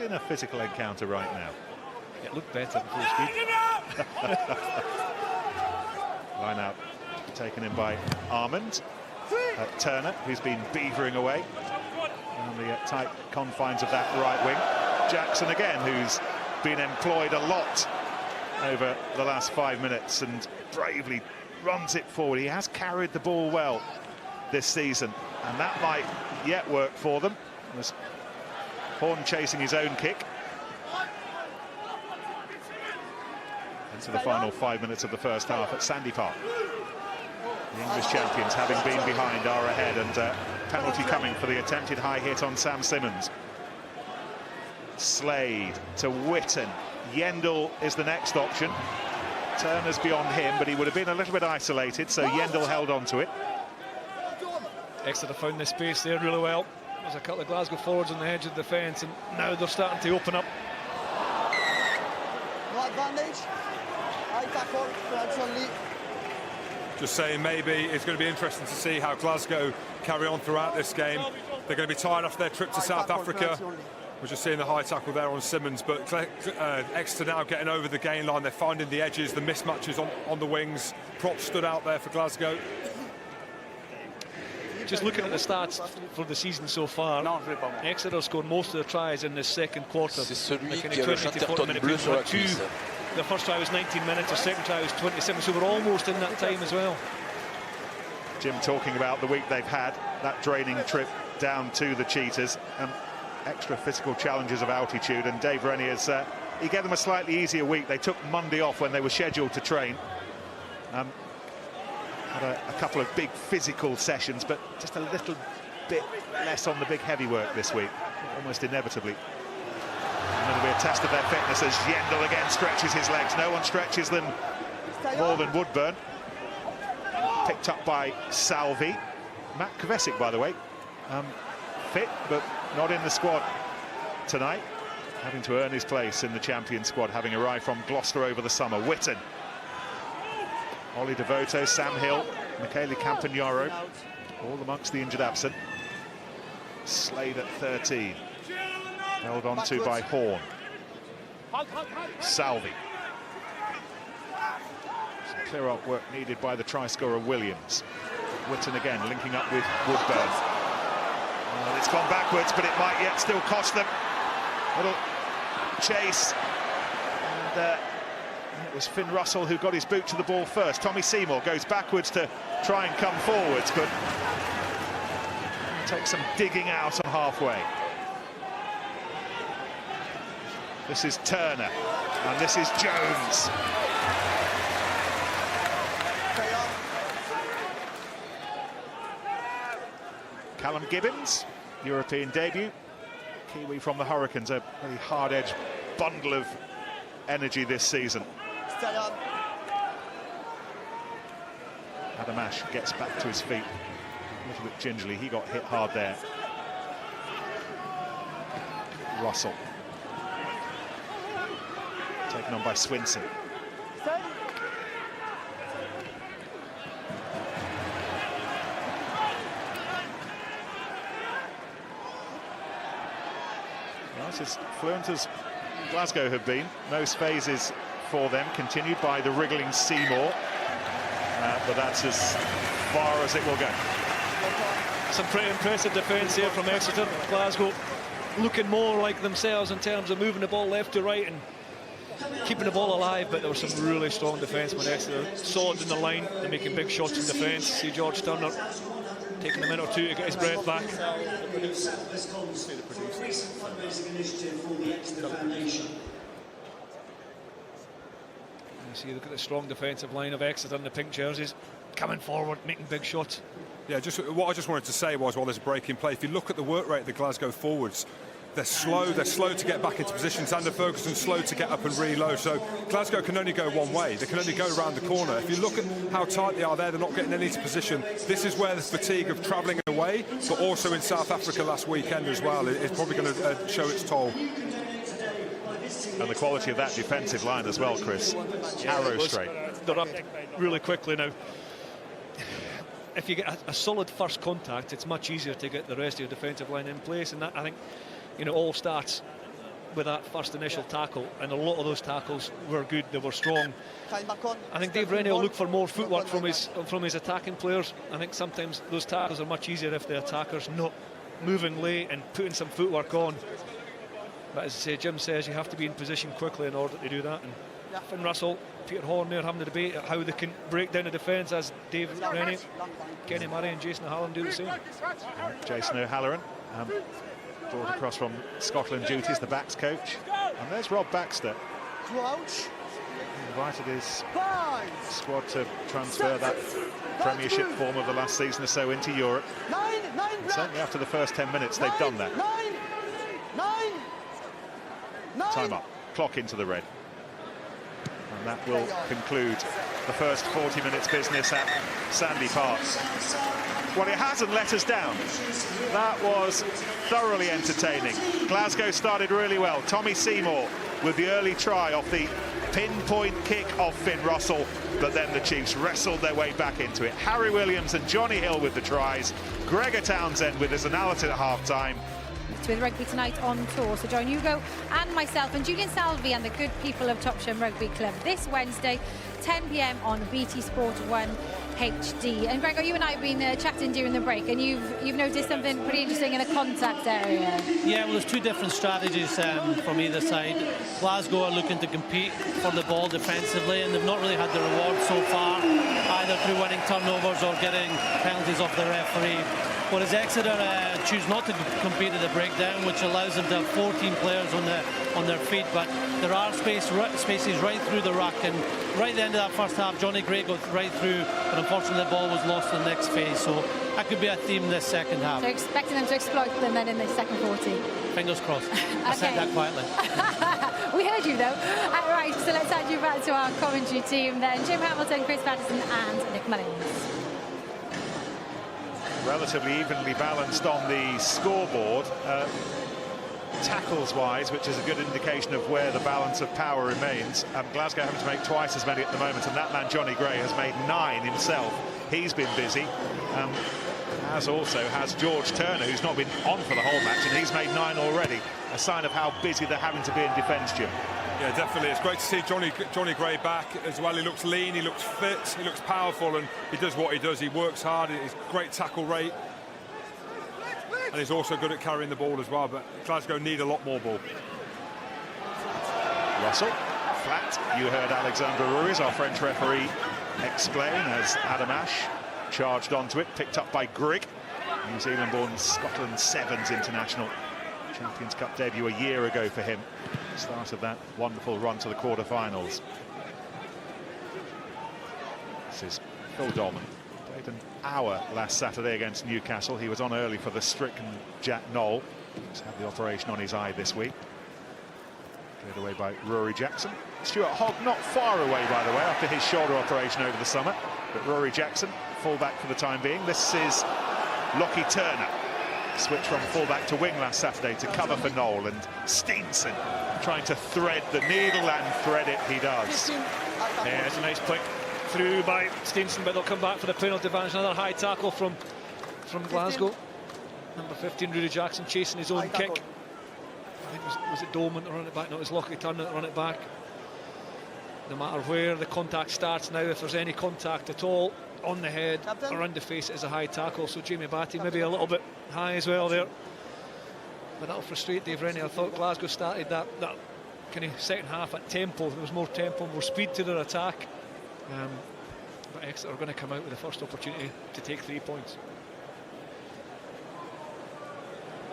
in a physical encounter right now. It looked better at full speed. Line out taken in by Armand. Turner, who's been beavering away on the tight confines of that right wing. Jackson again, who's been employed a lot over the last 5 minutes and bravely runs it forward. He has carried the ball well this season, and that might yet work for them. There's Horn chasing his own kick. Into the final 5 minutes of the first half at Sandy Park. The English champions, having been behind, are ahead, and penalty coming for the attempted high hit on Sam Simmons. Slade to Witten. Yendall is the next option. Turner's beyond him, but he would have been a little bit isolated, so Yendall held on to it. Exeter found the space there really well. There's a couple of Glasgow forwards on the edge of the defence, and now they're starting to open up. No advantage. High tackle, that's only. just saying maybe it's going to be interesting to see how Glasgow carry on throughout this game. They're going to be tired after their trip to South Africa. We're just seeing the high tackle there on Simmons, but Exeter now getting over the gain line. They're finding the edges, the mismatches on the wings. Props stood out there for Glasgow. Just looking at the stats for the season so far, Exeter scored most of their tries in the second quarter. C'est celui Like in qui a le Chatterton bleu sur la cuisse. The first try was 19 minutes, the second try was 27, so we're almost in that time as well. Jim talking about the week they've had, that draining trip down to the Cheetahs, and extra physical challenges of altitude, and Dave Rennie has he gave them a slightly easier week. They took Monday off when they were scheduled to train. Had a couple of big physical sessions, but just a little bit less on the big heavy work this week, almost inevitably. And it'll be a test of their fitness as Yendel again stretches his legs. No one stretches them more than Woodburn. Picked up by Salvi. Matt Kvesic, by the way, fit but not in the squad tonight, having to earn his place in the champion squad, having arrived from Gloucester over the summer. Witten, Ollie Devoto, Sam Hill, Michele Campagnaro, all amongst the injured absent. Slade at 13, held on to by Horn. Salvi. Some clear-up work needed by the try-scorer Williams. Witten again linking up with Woodburn. Well, it's gone backwards, but it might yet still cost them. Little chase, and it was Finn Russell who got his boot to the ball first. Tommy Seymour goes backwards to try and come forwards, but takes some digging out on halfway. This is Turner, and this is Jones. Callum Gibbons, European debut. Kiwi from the Hurricanes, a very hard-edged bundle of energy this season. Adam Ash gets back to his feet a little bit gingerly. He got hit hard there. Russell. Taken on by Swinson. As fluent as Glasgow have been, most phases for them, continued by the wriggling Seymour, but that's as far as it will go. Some pretty impressive defence here from Exeter. Glasgow looking more like themselves in terms of moving the ball left to right and keeping the ball alive, but there was some really strong defence when Exeter solid in the line and making big shots in defence. See George Turner taking a minute or two to get his breath back. You see, look at the strong defensive line of Exeter in the pink jerseys, coming forward, making big shots. Yeah, what I just wanted to say was, while there's a break in play, if you look at the work rate of the Glasgow forwards, they're slow to get back into position. Xander Ferguson slow to get up and reload, so Glasgow can only go one way. They can only go around the corner. If you look at how tight they are there, they're not getting any position. This is where the fatigue of travelling away, but also in South Africa last weekend as well, is probably going to show its toll. And the quality of that defensive line as well, Chris. Arrow straight. They're up really quickly now. If you get a solid first contact, it's much easier to get the rest of your defensive line in place, and that, I think, you know, all starts with that first initial tackle, and a lot of those tackles were good, they were strong. I think Dave Rennie will look for more footwork from his attacking players. I think sometimes those tackles are much easier if the attacker's not moving late and putting some footwork on. But as I say, Jim says you have to be in position quickly in order to do that. And Finn Russell, Peter Horn there having the debate at how they can break down the defence, as Dave Rennie, Kenny Murray and Jason O'Halloran do the same. Jason O'Halloran, brought across from Scotland duties, the backs coach. And there's Rob Baxter. Crouch. He invited his squad to transfer that Premiership form of the last season or so into Europe. And certainly after the first 10 minutes, they've done that. Time up. Clock into the red. And that will conclude the first 40 minutes business at Sandy Park. Well, it hasn't let us down. That was thoroughly entertaining. Glasgow started really well. Tommy Seymour with the early try off the pinpoint kick off Finn Russell, but then the Chiefs wrestled their way back into it. Harry Williams and Johnny Hill with the tries, Gregor Townsend with his analysis at half-time. With rugby tonight on tour, so join Hugo and myself and Julian Salvi and the good people of Topsham Rugby Club this Wednesday, 10 p.m. on BT Sport 1 HD. And Gregor, you and I have been chatting during the break, and you've noticed something pretty interesting in the contact area. Yeah, well, there's two different strategies from either side. Glasgow are looking to compete for the ball defensively, and they've not really had the reward so far, either through winning turnovers or getting penalties off the referee. Whereas Exeter choose not to compete at the breakdown, which allows them to have 14 players on their feet. But there are spaces right through the ruck, and right at the end of that first half, Jonny Gray got right through, but unfortunately the ball was lost in the next phase. So that could be a theme this second half. So expecting them to exploit them then in the second 40. Fingers crossed. I said that quietly. We heard you though. Right, so let's add you back to our commentary team then. Jim Hamilton, Chris Patterson and Nick Mullins. Relatively evenly balanced on the scoreboard, tackles-wise, which is a good indication of where the balance of power remains. Glasgow having to make twice as many at the moment, and that man Jonny Gray has made 9 himself. He's been busy, as also has George Turner, who's not been on for the whole match, and he's made 9 already. A sign of how busy they're having to be in defence, Jim. Yeah, definitely. It's great to see Jonny Gray back as well. He looks lean, he looks fit, he looks powerful, and he does what he does. He works hard, he's great tackle rate, and he's also good at carrying the ball as well. But Glasgow need a lot more ball. Russell, flat. You heard Alexandre Ruiz, our French referee, explain as Adam Ash charged onto it, picked up by Grigg, New Zealand-born Scotland Sevens international. Champions Cup debut a year ago for him. Start of that wonderful run to the quarter-finals. This is Phil Dolman. Played an hour last Saturday against Newcastle. He was on early for the stricken Jack Knoll. He's had the operation on his eye this week. Cleared away by Rory Jackson. Stuart Hogg not far away, by the way, after his shoulder operation over the summer. But Rory Jackson, full-back for the time being. This is Lockie Turner. Switch from full-back to wing last Saturday to cover for Knoll, and Steenson trying to thread the needle, and thread it he does. Yeah, it's a nice pick through by Steenson, but they'll come back for the penalty advantage. Another high tackle from Glasgow. Number 15, Rory Jackson, chasing his own kick. I think was it Dolman to run it back? No, it was Lockie Turner to run it back. No matter where the contact starts now, if there's any contact at all on the head, around the face, is a high tackle. So Jamie Batty maybe a little bit high as well there. But that'll frustrate Dave Rennie. I thought Glasgow started that kind of second half at tempo. There was more tempo, more speed to their attack. But Exeter are going to come out with the first opportunity to take 3 points.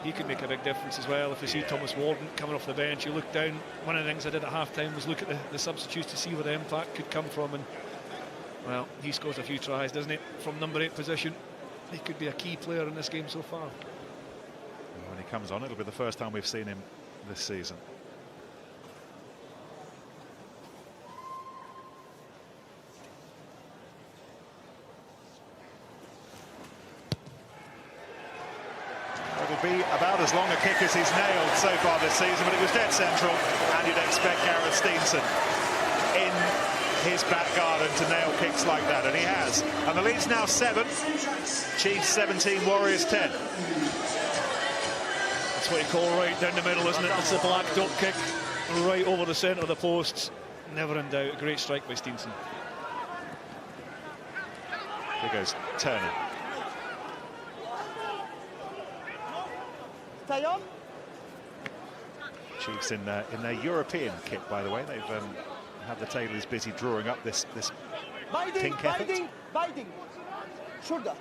He could make a big difference as well. If you see Thomas Warden coming off the bench, you look down. One of the things I did at half-time was look at the substitutes to see where the impact could come from. And well, he scores a few tries, doesn't he, from number 8 position. He could be a key player in this game so far. When he comes on, it'll be the first time we've seen him this season. It'll be about as long a kick as he's nailed so far this season, but it was dead central, and you'd expect Gareth Steenson in his back garden to nail kicks like that, and he has. And the lead's now 7. Chiefs 17, Warriors 10. That's what you call right down the middle, isn't it? It's a black dot kick right over the centre of the posts. Never in doubt. A great strike by Steenson. Here goes Turner. Stay on. Chiefs in their European kit, by the way. They've had the tailors busy drawing up this pink effort. Biting. Shoulder.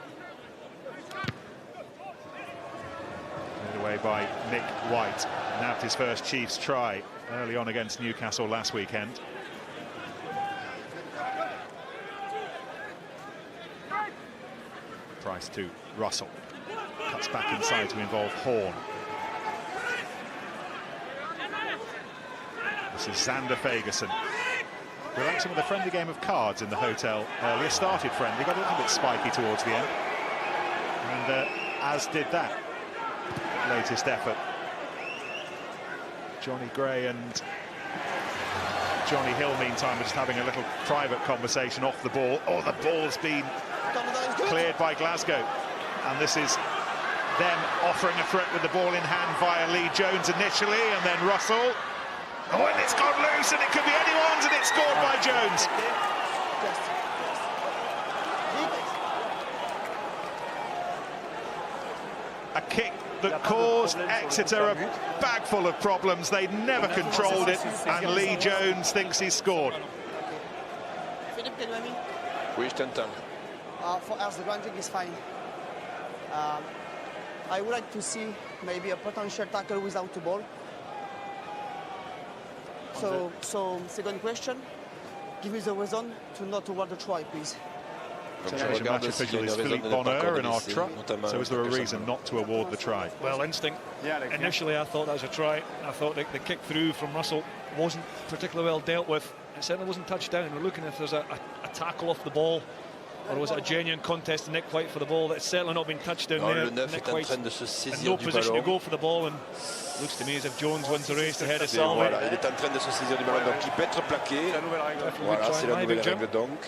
Played away by Nick White. Nabbed his first Chiefs try early on against Newcastle last weekend. Price to Russell. Cuts back inside to involve Horn. This is Xander Fagerson. Relaxing with a friendly game of cards in the hotel earlier. Started friendly, got a little bit spiky towards the end. And as did that latest effort. Jonny Gray and Johnny Hill, meantime, just having a little private conversation off the ball. Oh, the ball's been cleared by Glasgow. And this is them offering a threat with the ball in hand via Lee Jones initially, and then Russell. Oh, and it's gone loose, and it could be anyone's, and it's scored by Jones. A kick that caused Exeter a bag full of problems. They never controlled it, and Lee Jones thinks he's scored. Oui, je t'entends. For us, the granting is fine. I would like to see maybe a potential tackle without the ball. So second question, give me the reason to not award the try, please. Change match official is Philippe Bonheur in our truck. So is there a reason not to award the try? Well, instinct. Initially, I thought that was a try. I thought the kick through from Russell wasn't particularly well dealt with. It certainly wasn't touched down. We're looking if there's a tackle off the ball, or was it a genuine contest to Nick White for the ball? That's certainly not been touched down there. Nick White's in no position to go for the ball, and looks to me as if Jones wins the race ahead of Salvi. Voilà, il est en train de se saisir du ballon, donc il peut être plaqué. Voilà, c'est la nouvelle règle donc.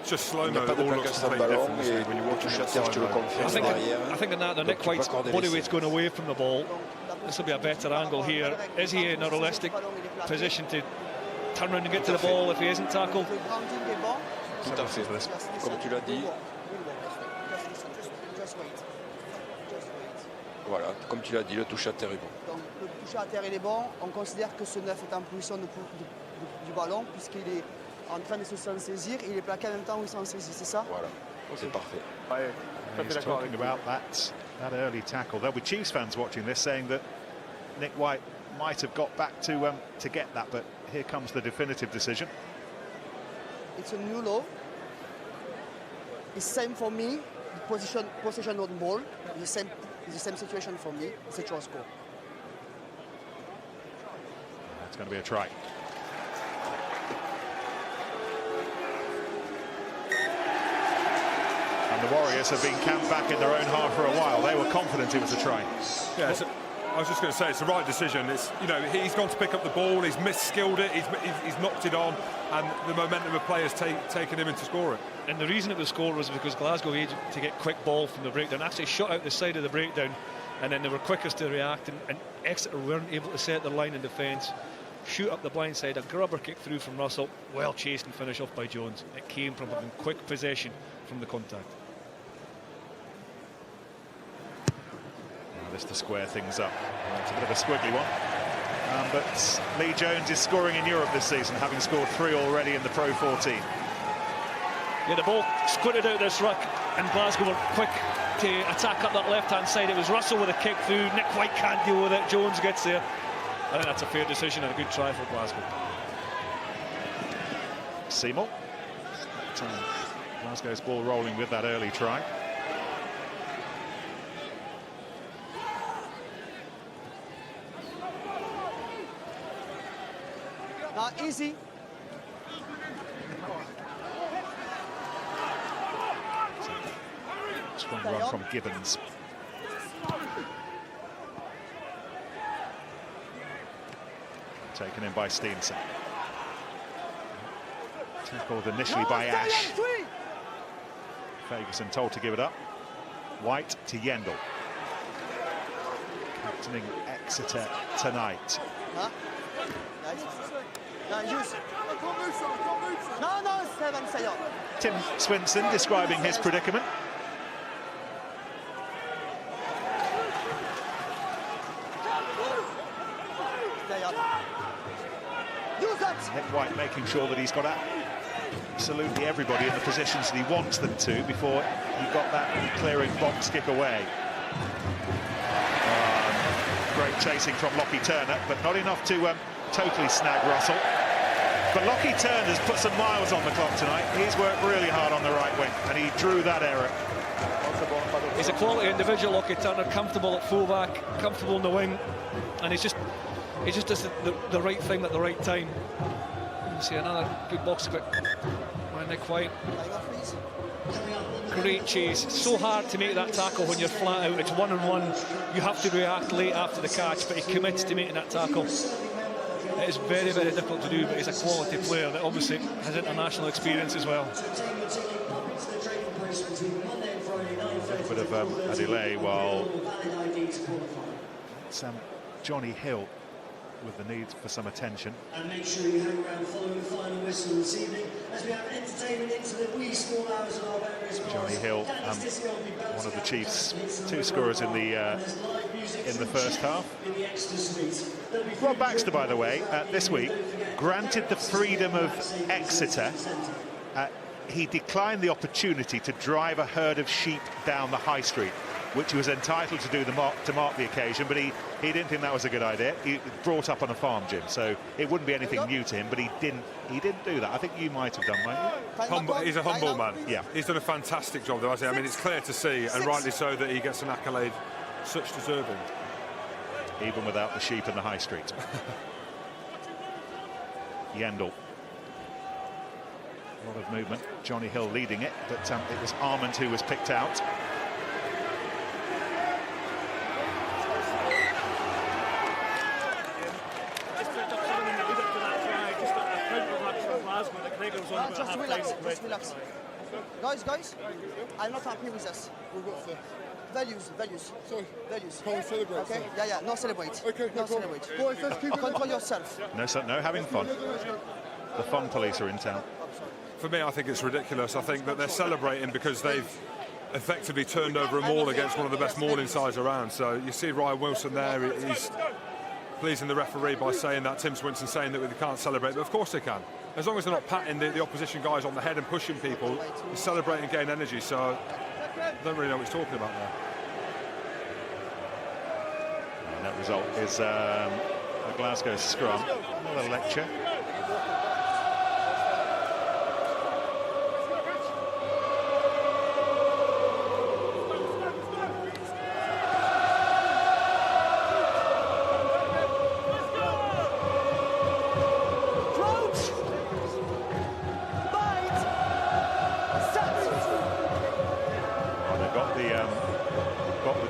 Just slow Il n'y a pas de plaquage de ballon et le touche à terre, je te le confirme derrière. I think in that, the Nick White's body weight's going away from the ball. This will be a better angle here. Is he in a realistic position to turn around and get to the ball if he isn't tackled? Tout à fait, comme tu l'as dit. Voilà, comme tu l'as dit, le touche à terre est bon. Donc le touche à terre il est bon. On considère que ce 9 est en position du ballon puisqu'il est en train de se saisir. Il est plaqué en même temps où il s'en saisit, c'est ça? Voilà, c'est parfait. He's talking about that early tackle. There'll be Chiefs fans watching this saying that Nick White might have got back to get that, but here comes the definitive decision. It's a new law. It's same for me. The possession on ball. It's the same situation for me. It's a draw score. It's going to be a try. And the Warriors have been camped back in their own half for a while. They were confident it was a try. Yeah, I was just going to say it's the right decision. It's, you know, he's gone to pick up the ball, he's misskilled it, he's knocked it on, and the momentum of players taken him in to score it. And the reason it was scored was because Glasgow needed to get quick ball from the breakdown, actually shot out the side of the breakdown, and then they were quickest to react, and Exeter weren't able to set their line in defence, shoot up the blind side, a grubber kick through from Russell, well chased and finished off by Jones. It came from having quick possession from the contact. This to square things up. It's a bit of a squiggly one. But Lee Jones is scoring in Europe this season, having scored 3 already in the Pro 14. Yeah, the ball squirted out this ruck, and Glasgow were quick to attack up that left-hand side. It was Russell with a kick through. Nick White can't deal with it. Jones gets there. I think that's a fair decision and a good try for Glasgow. Seymour. Glasgow's ball rolling with that early try. Easy. Strong run from Gibbons. Taken in by Steenson. Tackled initially by Ash. Ferguson told to give it up. White to Yendall. Captaining Exeter tonight. Huh? Nice. No, 7, say on. Tim Swinson describing his predicament. Nick White making sure that he's got absolutely everybody in the positions that he wants them to before he got that clearing box kick away. Great chasing from Lockie Turner, but not enough to totally snag Russell. But Lockie Turner's put some miles on the clock tonight. He's worked really hard on the right wing, and he drew that error. He's a quality individual, Lockie Turner, comfortable at fullback, comfortable in the wing, and he just does the right thing at the right time. You see another good box kick by Nick White. Great chase. So hard to make that tackle when you're flat out. It's 1-on-1. You have to react late after the catch, but he commits to making that tackle. It is very, very difficult to do, but he's a quality player that obviously has international experience as well. A bit of a delay while Jonny Hill with the need for some attention. And make sure you hang around following the final whistle this evening as we have entertainment into the wee small hours of our various bars. Jonny Hill, one of the Chiefs' 2 scorers in the first half. Rob Baxter, by the way, this week, granted the freedom of Exeter. He declined the opportunity to drive a herd of sheep down the high street, which he was entitled to do to mark the occasion, but he didn't think that was a good idea. He was brought up on a farm, Jim, so it wouldn't be anything new to him, but he didn't do that. I think you might have done, mightn't you? He's a humble man. Yeah. He's done a fantastic job, though, hasn't he? I mean, it's clear to see, and rightly so, that he gets an accolade such deserving. Even without the sheep in the high street. Yendall. A lot of movement. Jonny Hill leading it, but it was Armand who was picked out. Just relax. Guys, I'm not happy with us. Values. Sorry. Values. Can't we celebrate? Okay? Yeah, no celebrate. Okay, no celebrate. Boys, let's keep it. Control yourself. No, having fun. The fun police are in town. For me, I think it's ridiculous. I think that they're celebrating because they've effectively turned over a maul against one of the best mauling sides around. So you see Ryan Wilson there, he's pleasing the referee by saying that, Tim Swinson saying that they can't celebrate, but of course they can. As long as they're not patting the opposition guys on the head and pushing people, he's celebrating and gain energy, so I don't really know what he's talking about there. And that result is a Glasgow scrum. Another lecture.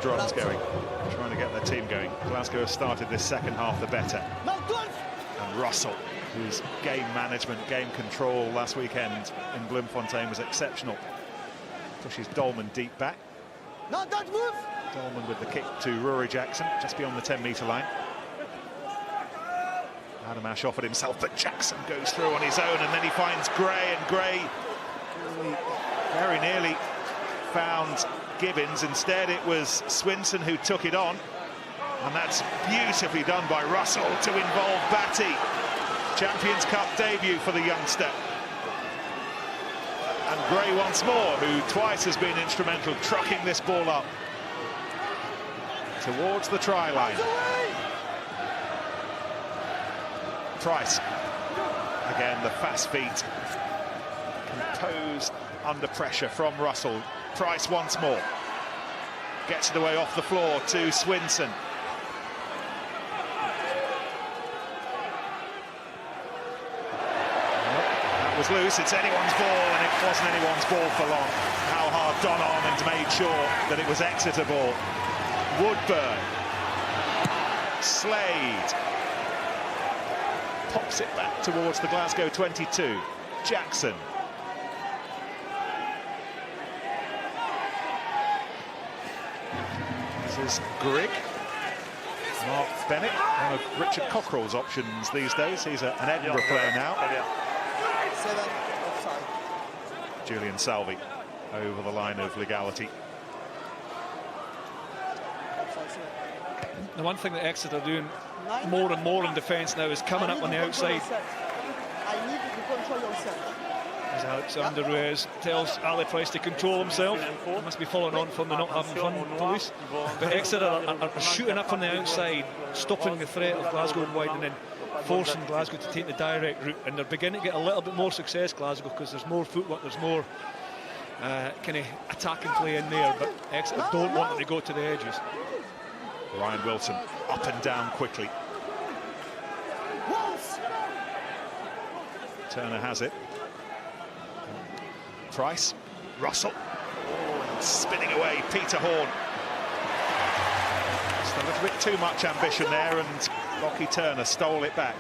Drums going, trying to get their team going. Glasgow have started this second half the better. And Russell, whose game management, game control last weekend in Bloemfontein was exceptional. Pushes Dolman deep back. No, don't move! Dolman with the kick to Rory Jackson, just beyond the 10-metre line. Adam Ash offered himself, but Jackson goes through on his own, and then he finds Gray, and Gray very nearly found Gibbons. Instead it was Swinson who took it on, and that's beautifully done by Russell to involve Batty. Champions Cup debut for the youngster. And Gray once more, who twice has been instrumental trucking this ball up towards the try line. Price, again the fast feet, composed under pressure from Russell. Price once more gets the way off the floor to Swinson. That was loose. It's anyone's ball, and it wasn't anyone's ball for long. How hard Don Armand made sure that it was Exeter ball. Woodburn, Slade pops it back towards the Glasgow 22. Jackson. This is Grigg. Mark Bennett, one of Richard Cockerell's options these days. He's an Edinburgh player now. 7 offside. Julian Salvi over the line of legality. The one thing that Exeter are doing more and more in defence now is coming up on the outside. I need you to control yourself. As Alexandre Ruiz tells Ali Price to control himself. He must be following on from the not having fun police. But Exeter are shooting up on the outside, stopping the threat of Glasgow widening in, forcing Glasgow to take the direct route, and they're beginning to get a little bit more success, Glasgow, because there's more footwork, there's more kind of attacking play in there, but Exeter don't want them to go to the edges. Ryan Wilson up and down quickly. Turner has it. Price, Russell, spinning away, Peter Horn. Just a little bit too much ambition there, and Lockie Turner stole it back.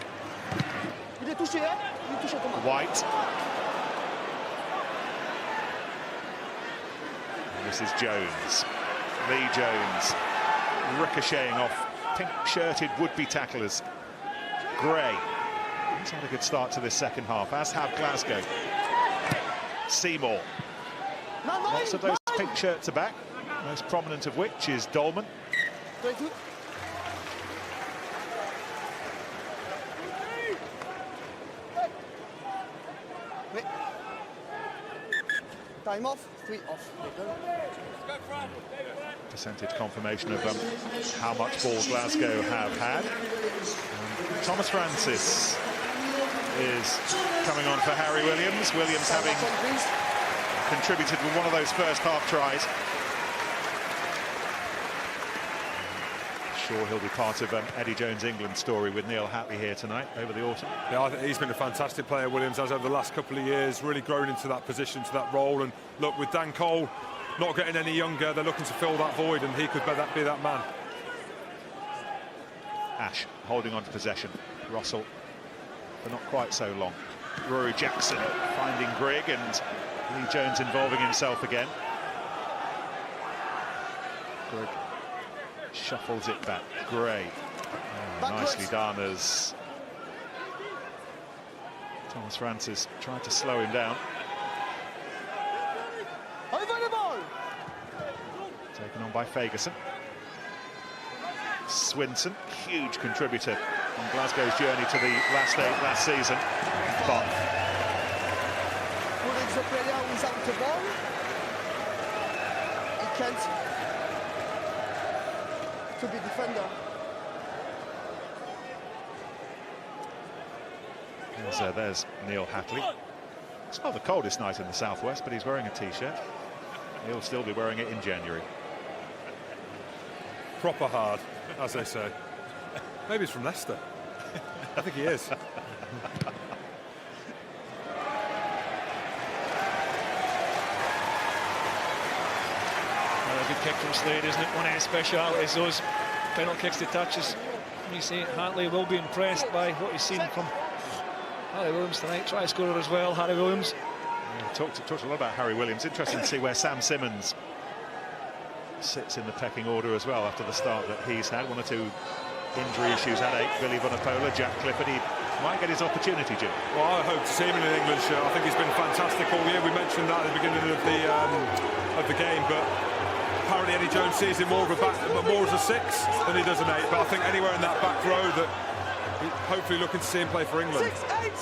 White. And this is Jones. Lee Jones ricocheting off pink-shirted would-be tacklers. Gray. He's had a good start to this second half, as have Glasgow. Seymour. Lots of those pink shirts are back, most prominent of which is Dolman. Time off, 3 off. Percentage confirmation of how much ball Glasgow have had. Thomas Francis is coming on for Harry Williams. Williams having contributed with one of those first half tries. Sure, he'll be part of Eddie Jones' England story with Neil Hatley here tonight over the autumn. Yeah, I think he's been a fantastic player, Williams, has over the last couple of years, really grown into that position, to that role. And look, with Dan Cole not getting any younger, they're looking to fill that void, and he could be that man. Ash holding on to possession. Russell, but not quite so long. Rory Jackson finding Grigg, and Lee Jones involving himself again. Grigg shuffles it back. Gray. Oh, nicely done as Thomas Francis tried to slow him down. Taken on by Fagerson. Swinson, huge contributor on Glasgow's journey to the last 8 last season. But the player without the ball, he can't to be defender. There's Neil Hatley. It's not the coldest night in the southwest, but he's wearing a t-shirt. He'll still be wearing it in January. Proper hard, as they say. Maybe he's from Leicester. I think he is. A good kick from Slade, isn't it? One of his specialities, those penalty kicks to touches. You see, Hatley will be impressed by what he's seen from Harry Williams tonight. Try scorer as well, Harry Williams. Yeah, talked a lot about Harry Williams. Interesting to see where Sam Simmons sits in the pecking order as well after the start that he's had. 1 or 2 injury issues headache. Billy Vunipola, Jack Clifford. He might get his opportunity, Jim. Well, I hope to see him in an England shirt. I think he's been fantastic all year. We mentioned that at the beginning of the game, but apparently Eddie Jones sees him more as a 6 than he does an 8. But I think anywhere in that back row that hopefully looking to see him play for England. 6, 8.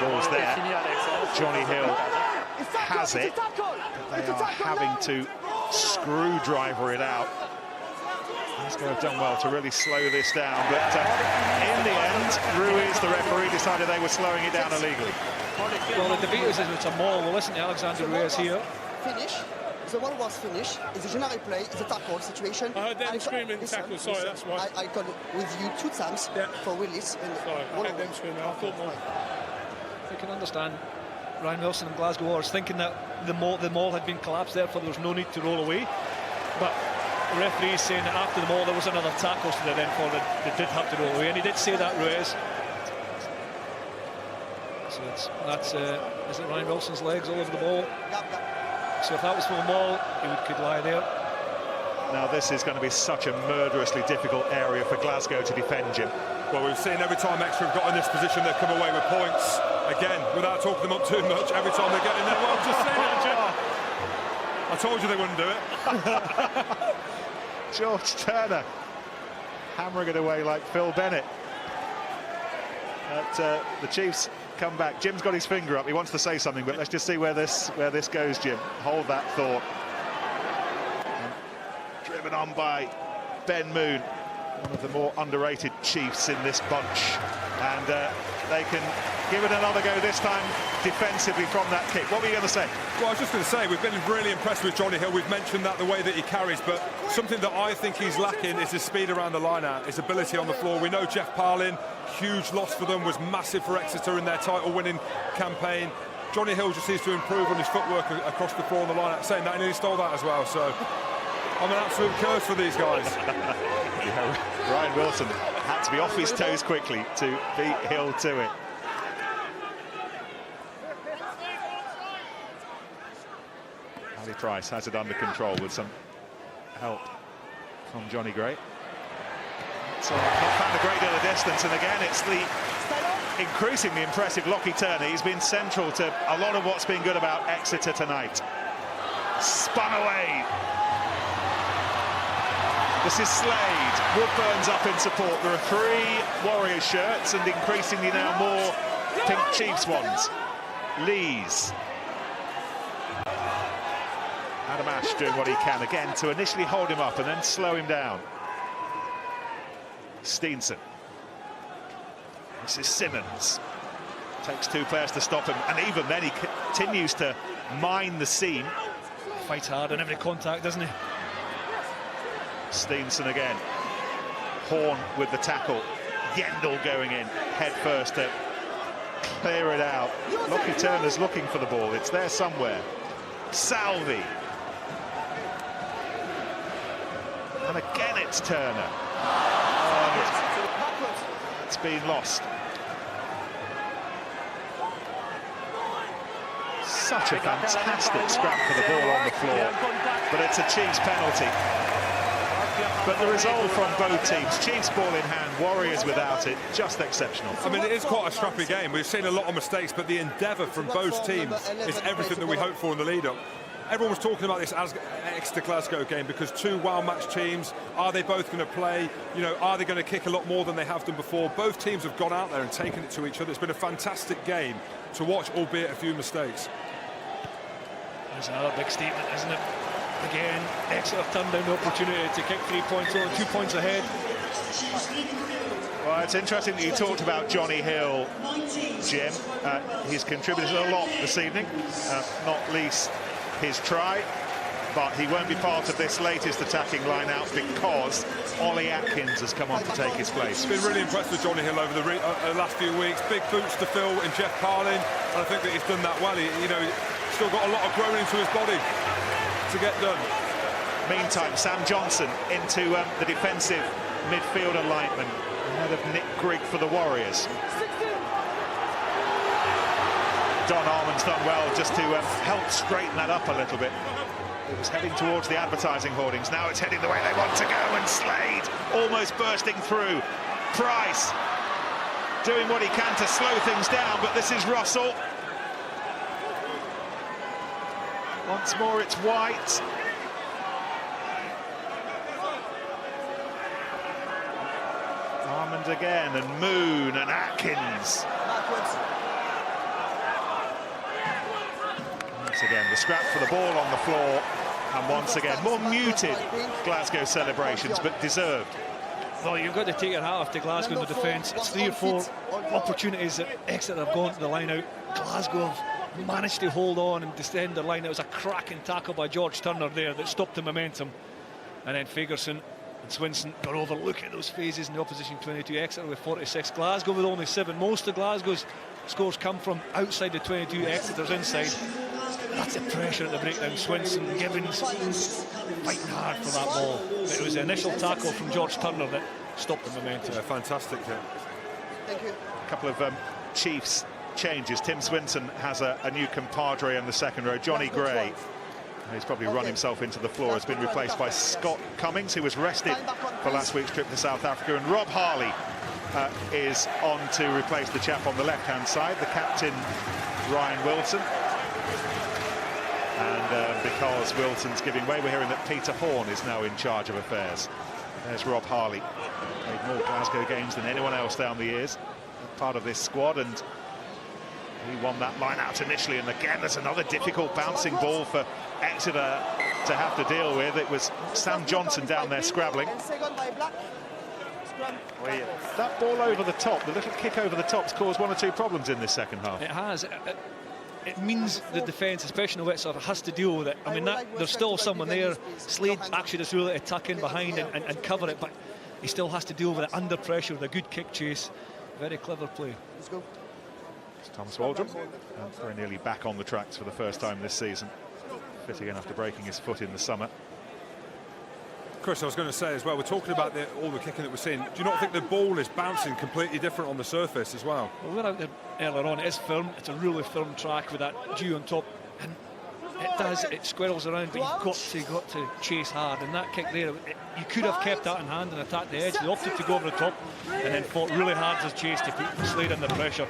Ball's there. Jonny Hill has it. They are having to screwdriver it out. Glasgow have done well to really slow this down, but in the end, Ruiz, the referee, decided they were slowing it down illegally. Well, the debate is it's a maul. We'll listen to Alexandre Ruiz here. Finish. The one was finished. It's a general play. It's a tackle situation. I heard them screaming tackle. Sorry, that's why. I called with you 2 times for Willis. And sorry, I heard them screaming. I thought more. I can understand Ryan Wilson and Glasgow Warriors thinking that the maul had been collapsed, therefore there was no need to roll away. But the referee is saying that after the maul there was another tackle, so they then thought that they did have to roll away, and he did say that, Ruiz. So that's is it Ryan Wilson's legs all over the ball? So if that was for the maul, he could lie there. Now this is going to be such a murderously difficult area for Glasgow to defend, Jim. Well, we've seen every time Exeter have got in this position, they've come away with points. Again, without talking them up too much, every time they get in there, well, just saying that, Jim. I told you they wouldn't do it. George Turner hammering it away like Phil Bennett. But the Chiefs come back. Jim's got his finger up. He wants to say something, but let's just see where this goes, Jim. Hold that thought. And driven on by Ben Moon, one of the more underrated Chiefs in this bunch, and they can give it another go this time defensively from that kick. What were you going to say? Well, I was just going to say, we've been really impressed with Jonny Hill. We've mentioned that, the way that he carries, but something that I think he's lacking is his speed around the line-out, his ability on the floor. We know Jeff Parlin, huge loss for them, was massive for Exeter in their title-winning campaign. Jonny Hill just needs to improve on his footwork across the floor on the line-out. Saying that, and he stole that as well, so I'm an absolute curse for these guys. Ryan Wilson had to be off his toes quickly to beat Hill to it. Ali Price has it under control with some help from Jonny Gray. So not found a great deal of distance, and again it's the increasingly impressive Lockie Turner. He's been central to a lot of what's been good about Exeter tonight. Spun away. This is Slade. Woodburn's up in support. There are 3 Warriors shirts and increasingly now more pink Chiefs ones. Lees. Adam Ash doing what he can again to initially hold him up and then slow him down. Steenson. This is Simmons. Takes 2 players to stop him, and even then he continues to mine the seam. Fights hard on every contact, doesn't he? Steenson again. Horn with the tackle. Yendall going in head first to clear it out. Lockie Turner's looking for the ball. It's there somewhere. Salvi. And again it's Turner. It's been lost. Such a fantastic scrap for the ball on the floor, but it's a Chiefs penalty. But the resolve from both teams, Chiefs ball in hand, Warriors without it, just exceptional. I mean, it is quite a scrappy game. We've seen a lot of mistakes, but the endeavour from both teams is everything that we hoped for in the lead-up. Everyone was talking about this as Exeter Glasgow game because 2 well-matched teams. Are they both going to play? You know, are they going to kick a lot more than they have done before? Both teams have gone out there and taken it to each other. It's been a fantastic game to watch, albeit a few mistakes. There's another big statement, isn't it? Again, Exeter turned down the opportunity to kick 3 points over, 2 points ahead. Well, it's interesting that you talked about Johnny Hill, Jim. He's contributed a lot this evening, not least his try, but he won't be part of this latest attacking line-out because Ollie Atkins has come on to take his place. Been really impressed with Johnny Hill over the last few weeks. Big boots to fill in Jeff Parlin, and I think that he's done that well. You know, still got a lot of growing into his body to get done. Meantime, Sam Johnson into the defensive midfield alignment ahead of Nick Grigg for the Warriors. Don Armand's done well just to help straighten that up a little bit. It was heading towards the advertising hoardings. Now it's heading the way they want to go, and Slade almost bursting through. Price doing what he can to slow things down, but this is Russell. Once more it's White. Armand again, and Moon and Atkins. Once again, the scrap for the ball on the floor, and once again, more muted Glasgow celebrations, but deserved. Well, you've got to take your hat off to Glasgow in the defence. It's 3 or 4 opportunities that Exeter have gone to the line-out. Glasgow have managed to hold on and defend the line. It was a cracking tackle by George Turner there that stopped the momentum. And then Fagerson and Swinson got over. Look at those phases in the opposition 22. Exeter with 46, Glasgow with only 7. Most of Glasgow's scores come from outside the 22, Exeter's inside. That's the pressure at the breakdown. Swinson, Gibbons fighting hard for that ball. But it was the initial tackle from George Turner that stopped the momentum. Yeah, fantastic. Thank you. A couple of Chiefs changes. Tim Swinson has a new compadre in the second row. Jonny Gray, he's probably run himself into the floor, has been replaced by Scott Cummings, who was rested for last week's trip to South Africa. And Rob Harley is on to replace the chap on the left-hand side, the captain, Ryan Wilson. And because Wilson's giving way, we're hearing that Peter Horn is now in charge of affairs. There's Rob Harley. Played more Glasgow games than anyone else down the years. Part of this squad, and he won that line out initially. And again, there's another difficult bouncing ball for Exeter to have to deal with. It was Sam Johnson down there scrabbling. That ball over the top, the little kick over the top, has caused 1 or 2 problems in this second half. It has. It means the defence, especially Exeter, has to deal with it. I mean, there's still someone there. Slade actually just really to tuck in behind and cover it, but he still has to deal with it under pressure with a good kick chase. Very clever play. Let's go. It's Thomas Waldron, very nearly back on the tracks for the first time this season. Fit again after breaking his foot in the summer. Chris, I was going to say as well, we're talking about all the kicking that we're seeing. Do you not think the ball is bouncing completely different on the surface as well? Well, we're out there earlier on. It is firm. It's a really firm track with that dew on top, and it squirrels around. But you've got to chase hard. And that kick there, you could have kept that in hand and attacked the edge. They opted to go over the top and then fought really hard as chase to put Slade under pressure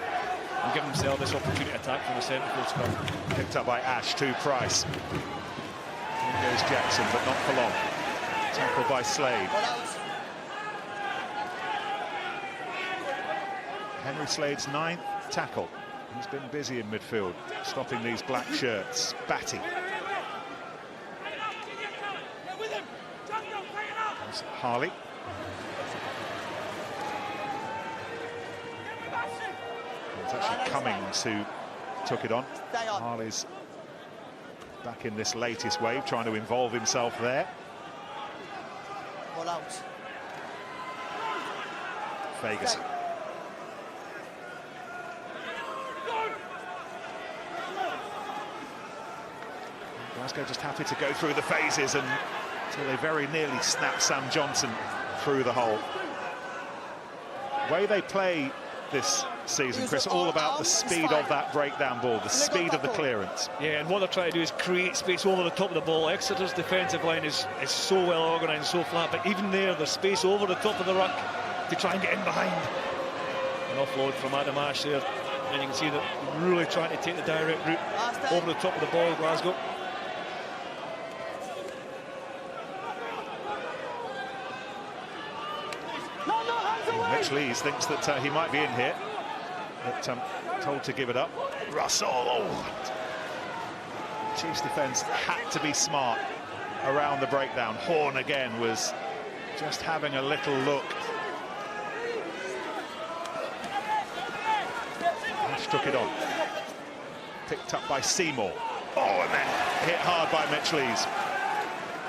and give himself this opportunity to attack from the centre field scrum. Picked up by Ash to Price. In goes Jackson, but not for long. Tackle by Slade. Henry Slade's 9th tackle. He's been busy in midfield, stopping these black shirts. Batty. There's Harley. It's actually Cummings who took it on. Harley's back in this latest wave, trying to involve himself there. Ball out. Vegas. Glasgow just happy to go through the phases until they very nearly snap Sam Johnson through the hole. The way they play this season, Chris, all about the speed of that breakdown ball, the speed of the clearance. Yeah, and what they're trying to do is create space over the top of the ball. Exeter's defensive line is so well organised, so flat, but even there's space over the top of the ruck to try and get in behind. An offload from Adam Ash there, and you can see that really trying to take the direct route over the top of the ball, Glasgow. Mitch Lees thinks that he might be in here, but told to give it up. Russell. Oh. Chiefs defence had to be smart around the breakdown. Horn again was just having a little look. Ash took it on. Picked up by Seymour. Oh, and then hit hard by Mitch Lees.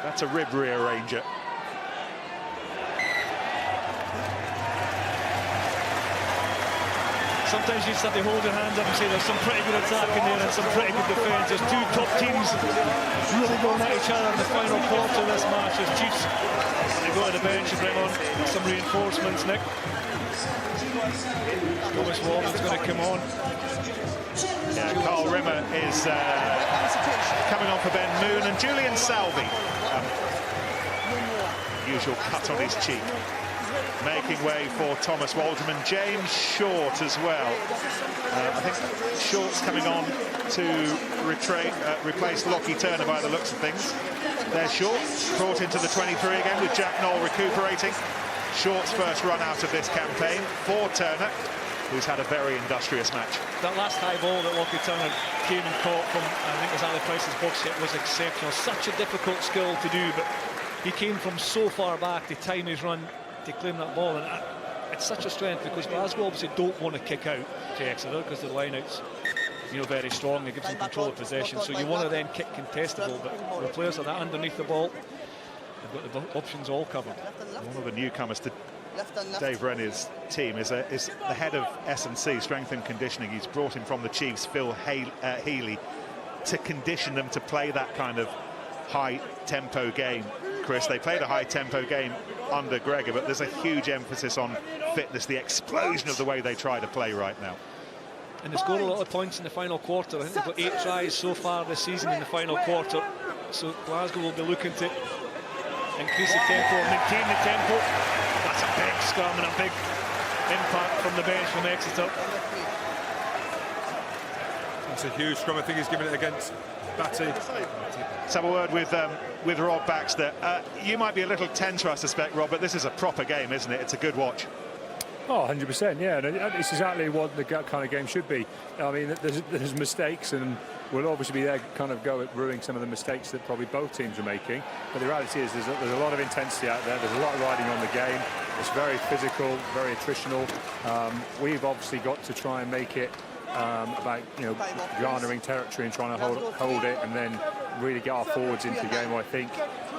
That's a rib rearranger. Sometimes you just have to hold your hands up and say there's some pretty good attack in there and some pretty good defence. There's two top teams really going at each other in the final quarter of this match. As Chiefs, they go to the bench and bring on some reinforcements, Nick. Thomas Walton's going to come on. Yeah, Carl Rimmer is coming on for Ben Moon, and Julian Salvi, usual cut on his cheek, making way for Thomas Waldrum, and James Short as well. I think Short's coming on to replace Lockie Turner by the looks of things. There's Short, brought into the 23 again with Jack Knoll recuperating. Short's first run out of this campaign for Turner, who's had a very industrious match. That last high ball that Lockie Turner came and caught from, I think it was Ali Price's box hit, was exceptional. Such a difficult skill to do, but he came from so far back to time his run to claim that ball, and it's such a strength because Glasgow obviously don't want to kick out to Exeter because the line-out's very strong. It gives them control of possession, so you want to then kick contestable, but the players are that underneath the ball, they've got the options all covered. One of the newcomers to Dave Rennie's team is the head of S&C, strength and conditioning. He's brought in from the Chiefs, Phil Healy, to condition them to play that kind of high-tempo game. Chris, they played a high-tempo game under Gregor, but there's a huge emphasis on fitness, the explosion of the way they try to play right now. And they scored a lot of points in the final quarter. I think they've got 8 tries so far this season in the final quarter. So Glasgow will be looking to increase the tempo, maintain the tempo. That's a big scrum and a big impact from the bench from Exeter. That's a huge scrum. I think he's giving it against Batty. Let's have a word with Rob Baxter. You might be a little tense, I suspect, Rob, but this is a proper game, isn't it? It's a good watch. Oh, 100%, yeah. And it's exactly what the kind of game should be. I mean, there's mistakes, and we'll obviously be there kind of ruining some of the mistakes that probably both teams are making. But the reality is there's a lot of intensity out there. There's a lot riding on the game. It's very physical, very attritional. We've obviously got to try and make it about garnering territory and trying to hold it, and then really get our forwards into the game. I think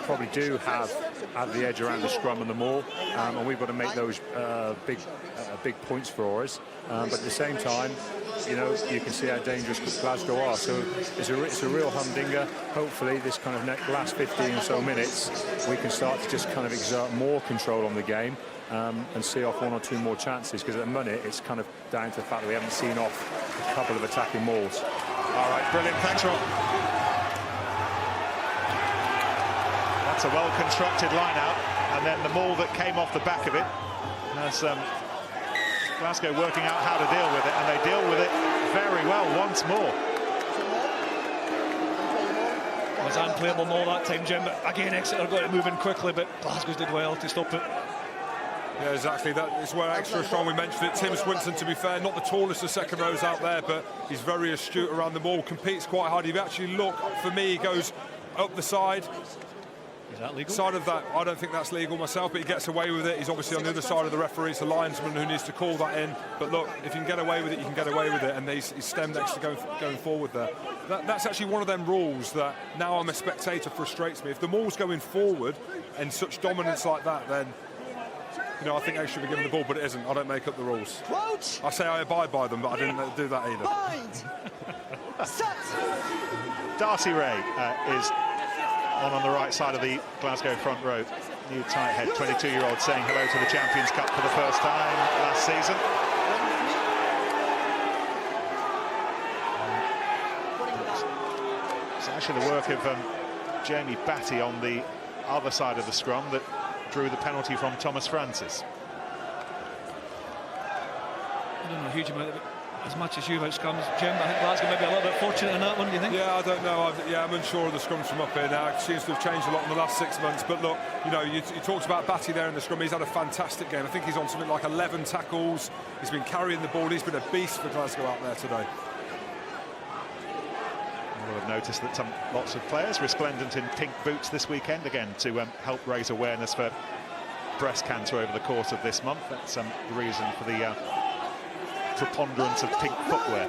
probably do have the edge around the scrum and the maul, and we've got to make those big points for us. But at the same time, you know, you can see how dangerous Glasgow are. So it's a real humdinger. Hopefully, this kind of last 15 or so minutes, we can start to just kind of exert more control on the game and see off one or two more chances. Because at the minute, it's kind of down to the fact that we haven't seen off a couple of attacking mauls. All right, brilliant. Thanks, Rob. That's a well-constructed line-out, and then the maul that came off the back of it. Has Glasgow working out how to deal with it, and they deal with it very well once more. It was unplayable maul that time, Jim, but again, Exeter got it moving quickly, but Glasgow did well to stop it. Yeah, exactly. That is where Exeter is strong. We mentioned it. Tim Swinson, to be fair, not the tallest of second rows out there, but he's very astute around the ball, competes quite hard. If you actually look, for me, he goes up the side. Is that legal? Side of that, I don't think that's legal myself, but he gets away with it. He's obviously on the other side of the referee. It's the linesman who needs to call that in. But look, if you can get away with it, you can get away with it. And he's stemmed Exeter going forward there. That's actually one of them rules that now I'm a spectator frustrates me. If the maul's going forward and such dominance like that, then you know, I think Exeter should be given the ball, but it isn't. I don't make up the rules. Quote. I say I abide by them, but I didn't do that either. Darcy Ray is on the right side of the Glasgow front row. New tight head, 22-year-old, saying hello to the Champions Cup for the first time last season. It's actually the work of Jamie Batty on the other side of the scrum that drew the penalty from Thomas Francis. I don't know a huge amount of it, as much as you about scrums, Jim, but I think Glasgow may be a little bit fortunate in that one, do you think? Yeah, I don't know. I'm unsure of the scrums from up here now. It seems to have changed a lot in the last 6 months. But look, you know, you talked about Batty there in the scrum. He's had a fantastic game. I think he's on something like 11 tackles. He's been carrying the ball. He's been a beast for Glasgow out there today. You will have noticed that lots of players resplendent in pink boots this weekend, again, to help raise awareness for breast cancer over the course of this month. That's the reason for the preponderance of pink footwear.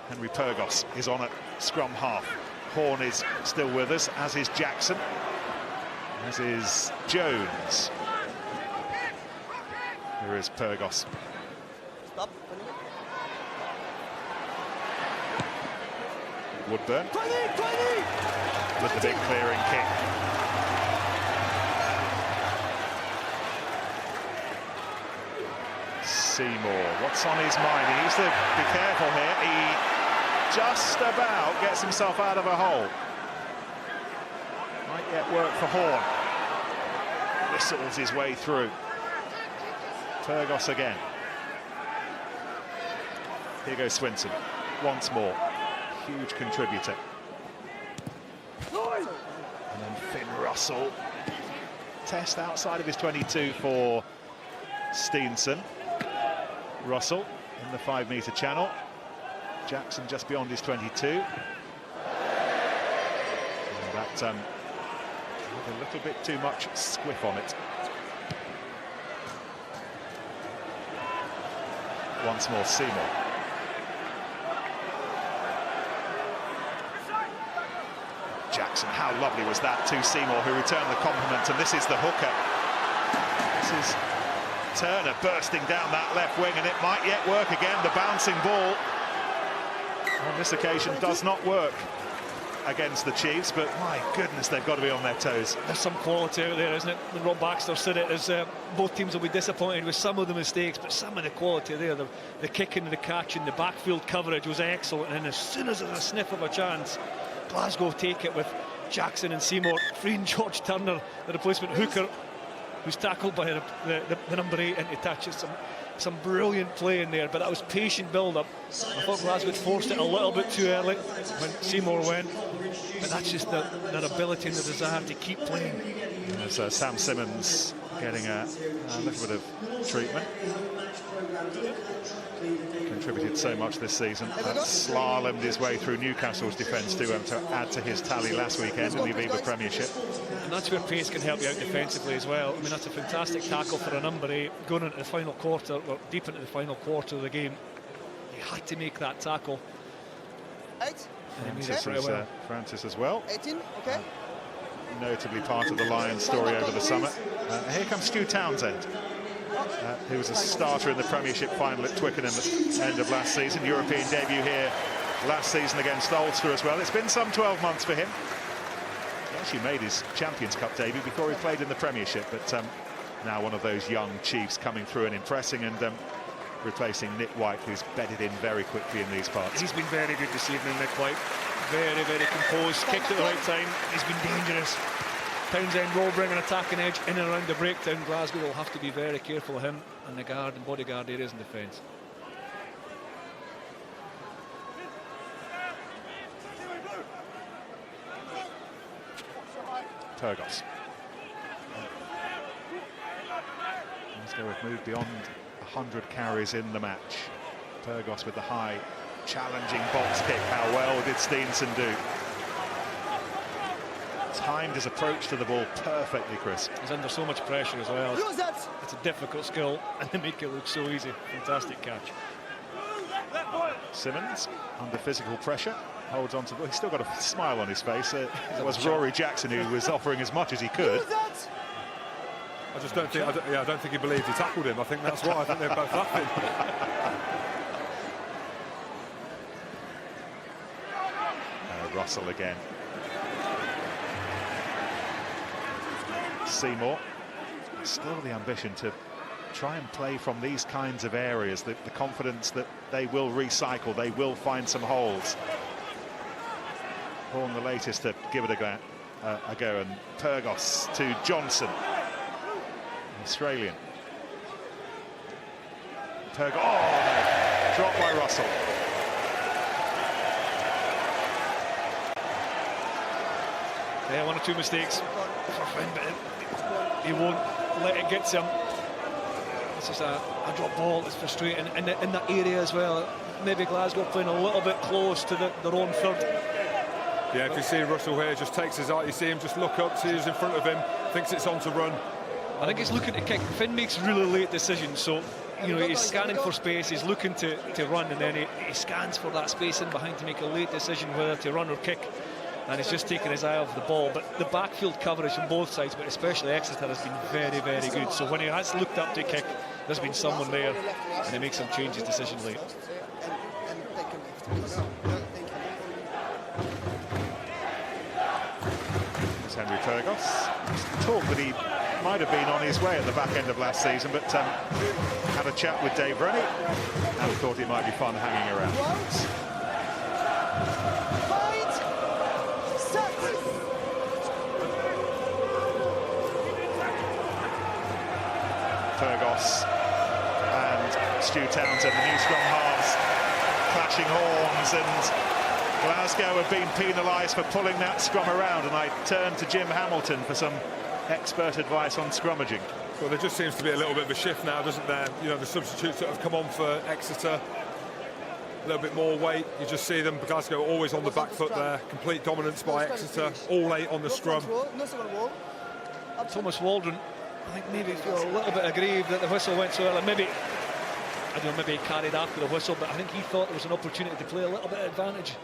Henry Pyrgos is on at scrum half. Horn is still with us, as is Jackson, as is Jones. Here is Pyrgos. Stop. Woodburn with the big clearing kick. Seymour, what's on his mind? He needs to be careful here. He just about gets himself out of a hole. Might yet work for Horn. Whistles his way through. Pyrgos again. Here goes Swinson once more. Huge contributor. And then Finn Russell. Test outside of his 22 for Steenson. Russell in the 5-metre channel. Jackson just beyond his 22. And that with a little bit too much squiff on it. Once more, Seymour. Jackson, how lovely was that to Seymour, who returned the compliment, and this is the hooker. This is Turner bursting down that left wing, and it might yet work again. The bouncing ball on this occasion does not work against the Chiefs, but my goodness, they've got to be on their toes. There's some quality out there, isn't it? When Rob Baxter said it, as both teams will be disappointed with some of the mistakes, but some of the quality there, the kicking, the catching, the backfield coverage was excellent, and as soon as there's a sniff of a chance, Glasgow take it with Jackson and Seymour, freeing George Turner, the replacement hooker, who's tackled by the number 8 into touch. It's some brilliant play in there, but that was patient build-up. I thought Glasgow forced it a little bit too early when Seymour went, but that's just their ability and the desire to keep playing. There's Sam Simmons getting a little bit of treatment. Contributed so much this season. Slalomed his way through Newcastle's defence to add to his tally last weekend in the Aviva Premiership. And that's where pace can help you out defensively as well. I mean, that's a fantastic tackle for a number 8 going into the final quarter, or deep into the final quarter of the game. He had to make that tackle. Francis as well. 18, okay. Notably part of the Lions story over the summer. Here comes Stu Townsend, who was a starter in the Premiership final at Twickenham at the end of last season. European debut here last season against Ulster as well. It's been some 12 months for him. He actually made his Champions Cup debut before he played in the Premiership, but now one of those young chiefs coming through and impressing, and replacing Nick White, who's bedded in very quickly in these parts. He's been very good this evening, Nick White. Very, very composed, kicked at the right time. He's been dangerous. Townsend will bring an attacking edge in and around the breakdown. Glasgow will have to be very careful of him and the guard and bodyguard areas in defence. Pyrgos. Glasgow have moved beyond 100 carries in the match. Pyrgos with the high, challenging box kick. How well did Steenson do? Timed his approach to the ball perfectly, Chris. He's under so much pressure as well. It's a difficult skill, and they make it look so easy. Fantastic catch. Simmons, under physical pressure, holds on to the ball. He's still got a smile on his face. It was Rory Jackson who was offering as much as he could. I just don't think. I don't think he believed he tackled him. I think that's why. I think they're both laughing. Russell again. Seymour. Still the ambition to try and play from these kinds of areas. The confidence that they will recycle. They will find some holes. Horn the latest to give it a go. And Pyrgos to Johnson. Australian. Pyrgos. Oh, dropped by Russell. Yeah, one or two mistakes for Finn, but he won't let it get to him. It's just a drop ball that's frustrating in that area as well. Maybe Glasgow playing a little bit close to their own third. Yeah, if you see Russell here, just takes his eye. You see him just look up, sees who's in front of him, thinks it's on to run. I think he's looking to kick. Finn makes really late decisions, so he's scanning for space, he's looking to run, and then he scans for that space in behind to make a late decision whether to run or kick, and he's just taking his eye off the ball. But the backfield coverage from both sides, but especially Exeter, has been very, very good. So when he has looked up to kick, there's been someone there, and he makes some changes, decision late. Henry Pyrgos. Talk that he might have been on his way at the back end of last season, but had a chat with Dave Rennie and thought it might be fun hanging around. Pyrgos and Stu Townsend, the new strong halves, clashing horns, and Glasgow have been penalised for pulling that scrum around, and I turn to Jim Hamilton for some expert advice on scrummaging. Well, there just seems to be a little bit of a shift now, doesn't there? The substitutes that have come on for Exeter, a little bit more weight. You just see them, Glasgow always on the back foot there. Complete dominance by Exeter, all 8 on the scrum. Thomas Waldron, I think maybe feel a little bit aggrieved that the whistle went so early. Maybe he carried after the whistle, but I think he thought there was an opportunity to play a little bit of advantage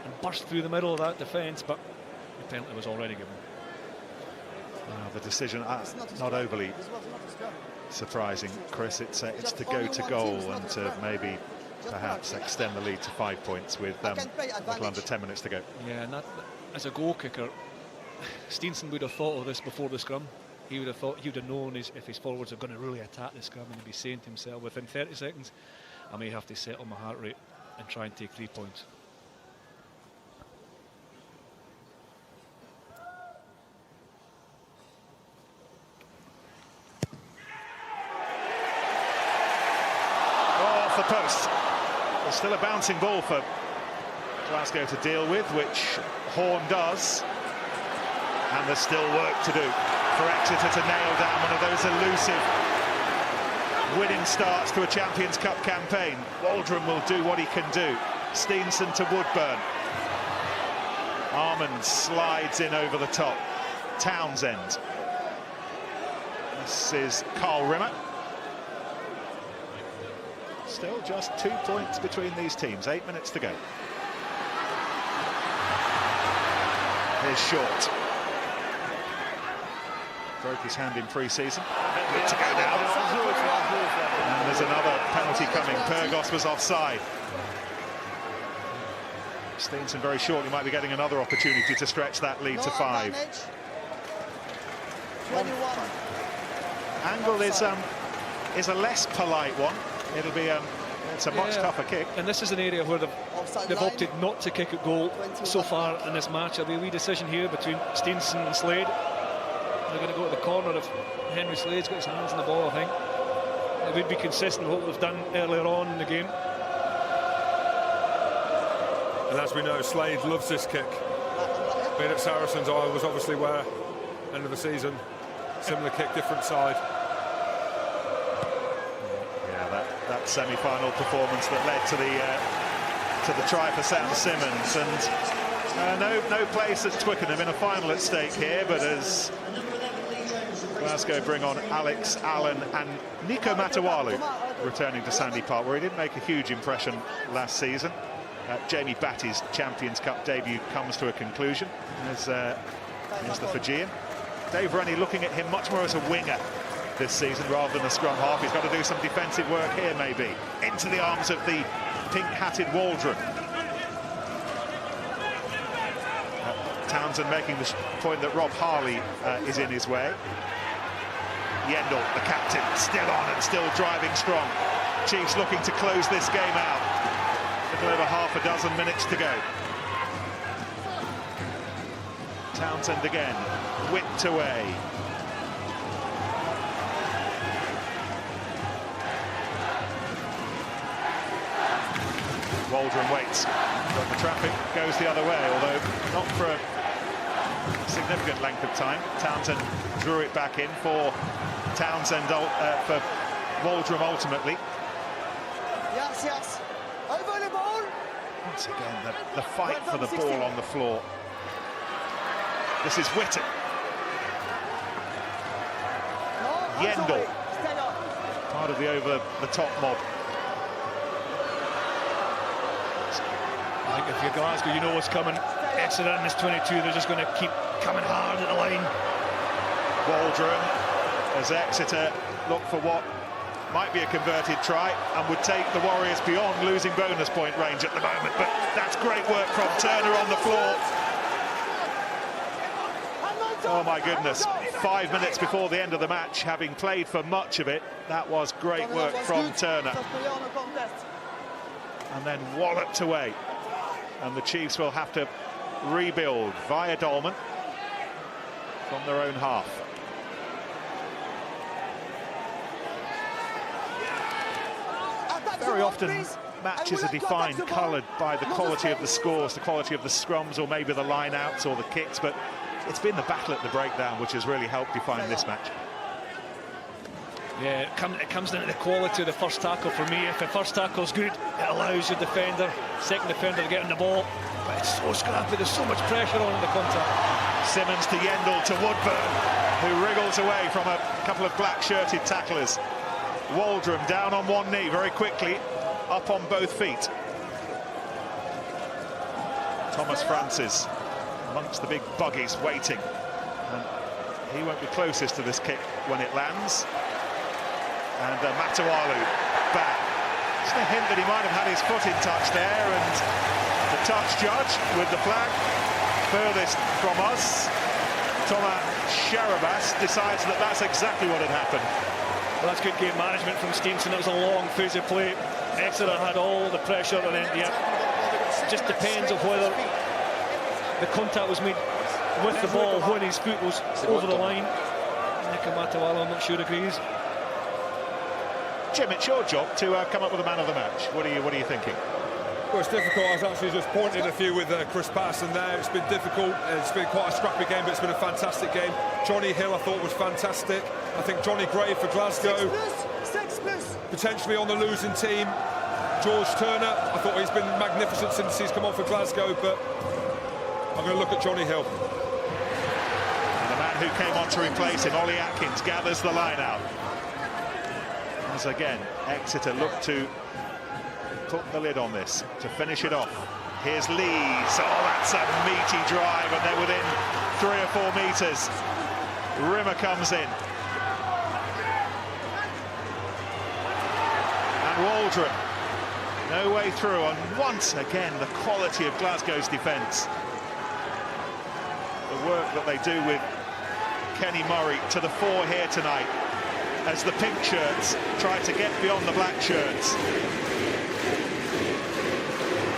and burst through the middle of that defence, but the penalty was already given. The decision, not overly surprising, Chris. It's to go to goal and to maybe perhaps extend the lead to 5 points with under 10 minutes to go. Yeah, and that, as a goal kicker, Steenson would have thought of this before the scrum. He would have known if his forwards are going to really attack the scrum, and he'd be saying to himself, within 30 seconds, I may have to settle my heart rate and try and take 3 points. Off the post. There's still a bouncing ball for Glasgow to deal with, which Horn does. And there's still work to do for Exeter to nail down one of those elusive winning starts to a Champions Cup campaign. Waldron will do what he can do. Steenson to Woodburn. Armand slides in over the top. Townsend. This is Carl Rimmer. Still just 2 points between these teams. 8 minutes to go. is short. Broke his hand in pre-season. Good to go now. And there's another penalty coming. Pyrgos was offside. Steenson very shortly might be getting another opportunity to stretch that lead to 5. 21. Angle is a less polite one. It'll be it's a much tougher kick. And this is an area where they've opted not to kick at goal so far in this match. There'll be a wee decision here between Steenson and Slade. They're going to go to the corner if Henry Slade's got his hands on the ball, I think. It would be consistent with what they've done earlier on in the game. And as we know, Slade loves this kick. Being at Saracens, I was obviously where, end of the season, similar kick, different side. Yeah, that semi-final performance that led to the try for Sam Simmons, and no place at Twickenham in a final at stake here, but as Glasgow bring on Alex Allen and Nico Matawalu returning to Sandy Park, where he didn't make a huge impression last season. Jamie Batty's Champions Cup debut comes to a conclusion as the Fijian. Dave Rennie looking at him much more as a winger this season rather than a scrum half. He's got to do some defensive work here, maybe. Into the arms of the pink-hatted Waldron. Townsend making the point that Rob Harley is in his way. Yendall, the captain, still on and still driving strong. Chiefs looking to close this game out. A little over half a dozen minutes to go. Townsend again, whipped away. Waldron waits, but the traffic goes the other way, although not for a significant length of time. Townsend drew it back in for for Waldron ultimately. Yes. Over the ball. Once again, the fight for the ball on the floor. This is Whitton. Yendall, part of the over-the-top mob. I think if you're Glasgow, you know what's coming. Exeter in this 22, they're just going to keep coming hard at the line. Waldron, as Exeter look for what might be a converted try and would take the Warriors beyond losing bonus point range at the moment, but that's great work from Turner on the floor. Oh my goodness, 5 minutes before the end of the match, having played for much of it, that was great work from Turner. And then walloped away, and the Chiefs will have to rebuild via Dolman from their own half. Very often matches are defined, coloured by the quality of the scores, the quality of the scrums, or maybe the line-outs or the kicks, but it's been the battle at the breakdown which has really helped define this match. Yeah, it comes down to the quality of the first tackle for me. If the first tackle's good, it allows your defender, second defender to get on the ball. But it's so scrappy, there's so much pressure on the contact. Simmons to Yendall to Woodburn, who wriggles away from a couple of black-shirted tacklers. Waldron down on one knee very quickly, up on both feet. Thomas Francis amongst the big buggies waiting. And he won't be closest to this kick when it lands. And Matawalu back. Just a hint that he might have had his foot in touch there, and the touch judge with the flag furthest from us, Thomas Sharabas, decides that that's exactly what had happened. Well, that's good game management from Steenson. It was a long phase of play. Exeter had all the pressure, and then it just depends on whether the contact was made with the ball when his foot was over the line. Nico Matawalu, I'm not sure, agrees. Jim, it's your job to come up with a man of the match. What are you thinking? Well, it's difficult. I was actually just pointing a few with Chris Patterson there. It's been difficult. It's been quite a scrappy game, but it's been a fantastic game. Jonny Hill, I thought, was fantastic. I think Jonny Gray for Glasgow, potentially on the losing team. George Turner, I thought he's been magnificent since he's come on for Glasgow, but I'm going to look at Jonny Hill. And the man who came on to replace him, Ollie Atkins, gathers the line out. As again, Exeter look to put the lid on this, to finish it off. Here's Leeds. Oh, that's a meaty drive, and they're within 3 or 4 metres. Rimmer comes in. And Waldron, no way through, and once again the quality of Glasgow's defence. The work that they do with Kenny Murray to the fore here tonight as the pink shirts try to get beyond the black shirts.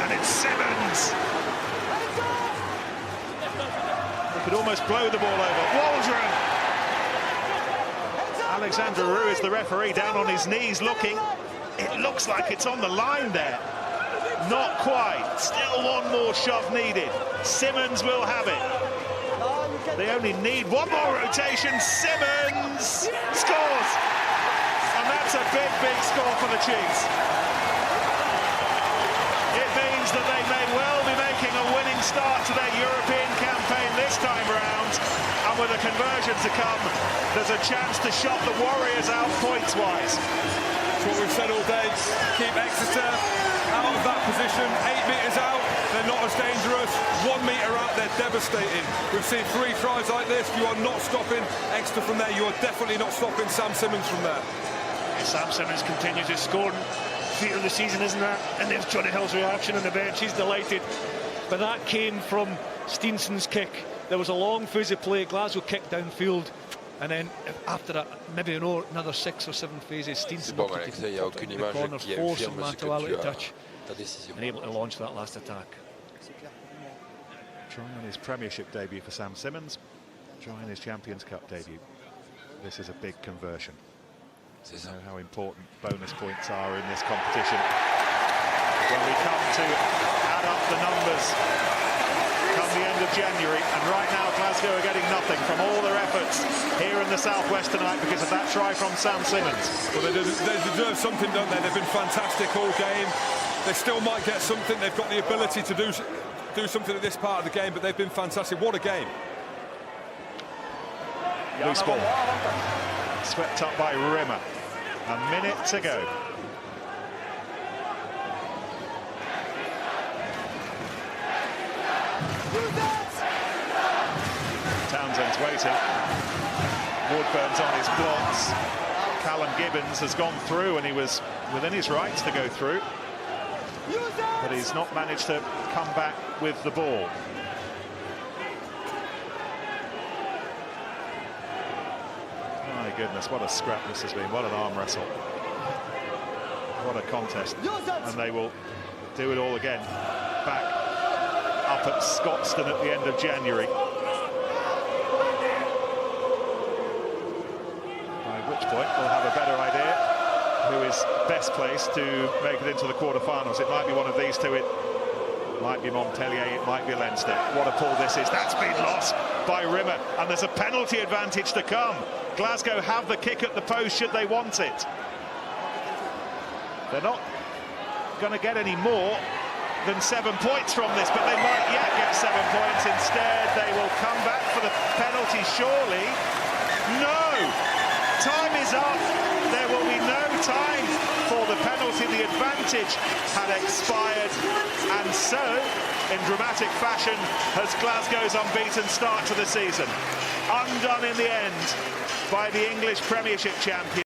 And it's Simmons. They could almost blow the ball over. Waldron. Alexandre Ruiz, the referee, down on his knees looking. It looks like it's on the line there. Not quite. Still one more shove needed. Simmons will have it. They only need one more rotation. Simmons scores. And that's a big, big score for the Chiefs. It means that they may well be making a winning start to their European campaign this time round. And with a conversion to come, there's a chance to shut the Warriors out points-wise. That's what we've said all day. Keep Exeter out of that position. 8 metres out, they're not as dangerous. 1 metre out, they're devastating. We've seen 3 tries like this. You are not stopping Exeter from there. You are definitely not stopping Sam Simmons from there. Sam Simmons continues his scoring feat of the season, isn't that? And there's Johnny Hill's reaction on the bench. He's delighted. But that came from Steenson's kick. There was a long fuzzy play. Glasgow kicked downfield. And then after that, maybe another 6 or 7 phases, Steenson Bon, Alex, il n'y a aucune image qui infirme ce que tu as, ta décision. And able to launch that last attack. Trying his Premiership debut for Sam Simmons, trying his Champions Cup debut. This is a big conversion. You know how important bonus points are in this competition. When we come to add up the numbers come the end of January, and right now Glasgow are getting nothing from all their efforts here in the southwest tonight because of that try from Sam Simmons. Well, they deserve something, don't they? They've been fantastic all game. They still might get something. They've got the ability to do something at this part of the game, but they've been fantastic. What a game. Loose ball. Swept up by Rimmer. A minute to go. Townsend's waiting. Woodburn's on his blocks. Callum Gibbons has gone through, and he was within his rights to go through. But he's not managed to come back with the ball. My goodness, what a scrap this has been. What an arm wrestle. What a contest. And they will do it all again. Back up at Scotstoun at the end of January. By which point we'll have a better idea who is best placed to make it into the quarter-finals. It might be one of these two. It might be Montpellier, it might be Leinster. What a pull this is. That's been lost by Rimmer, and there's a penalty advantage to come. Glasgow have the kick at the post should they want it. They're not going to get any more than 7 points from this, but they might yet get 7 points. Instead, they will come back for the penalty, surely. No! Time is up. There will be no time for the penalty. The advantage had expired, and so, in dramatic fashion, has Glasgow's unbeaten start to the season undone in the end by the English Premiership champions.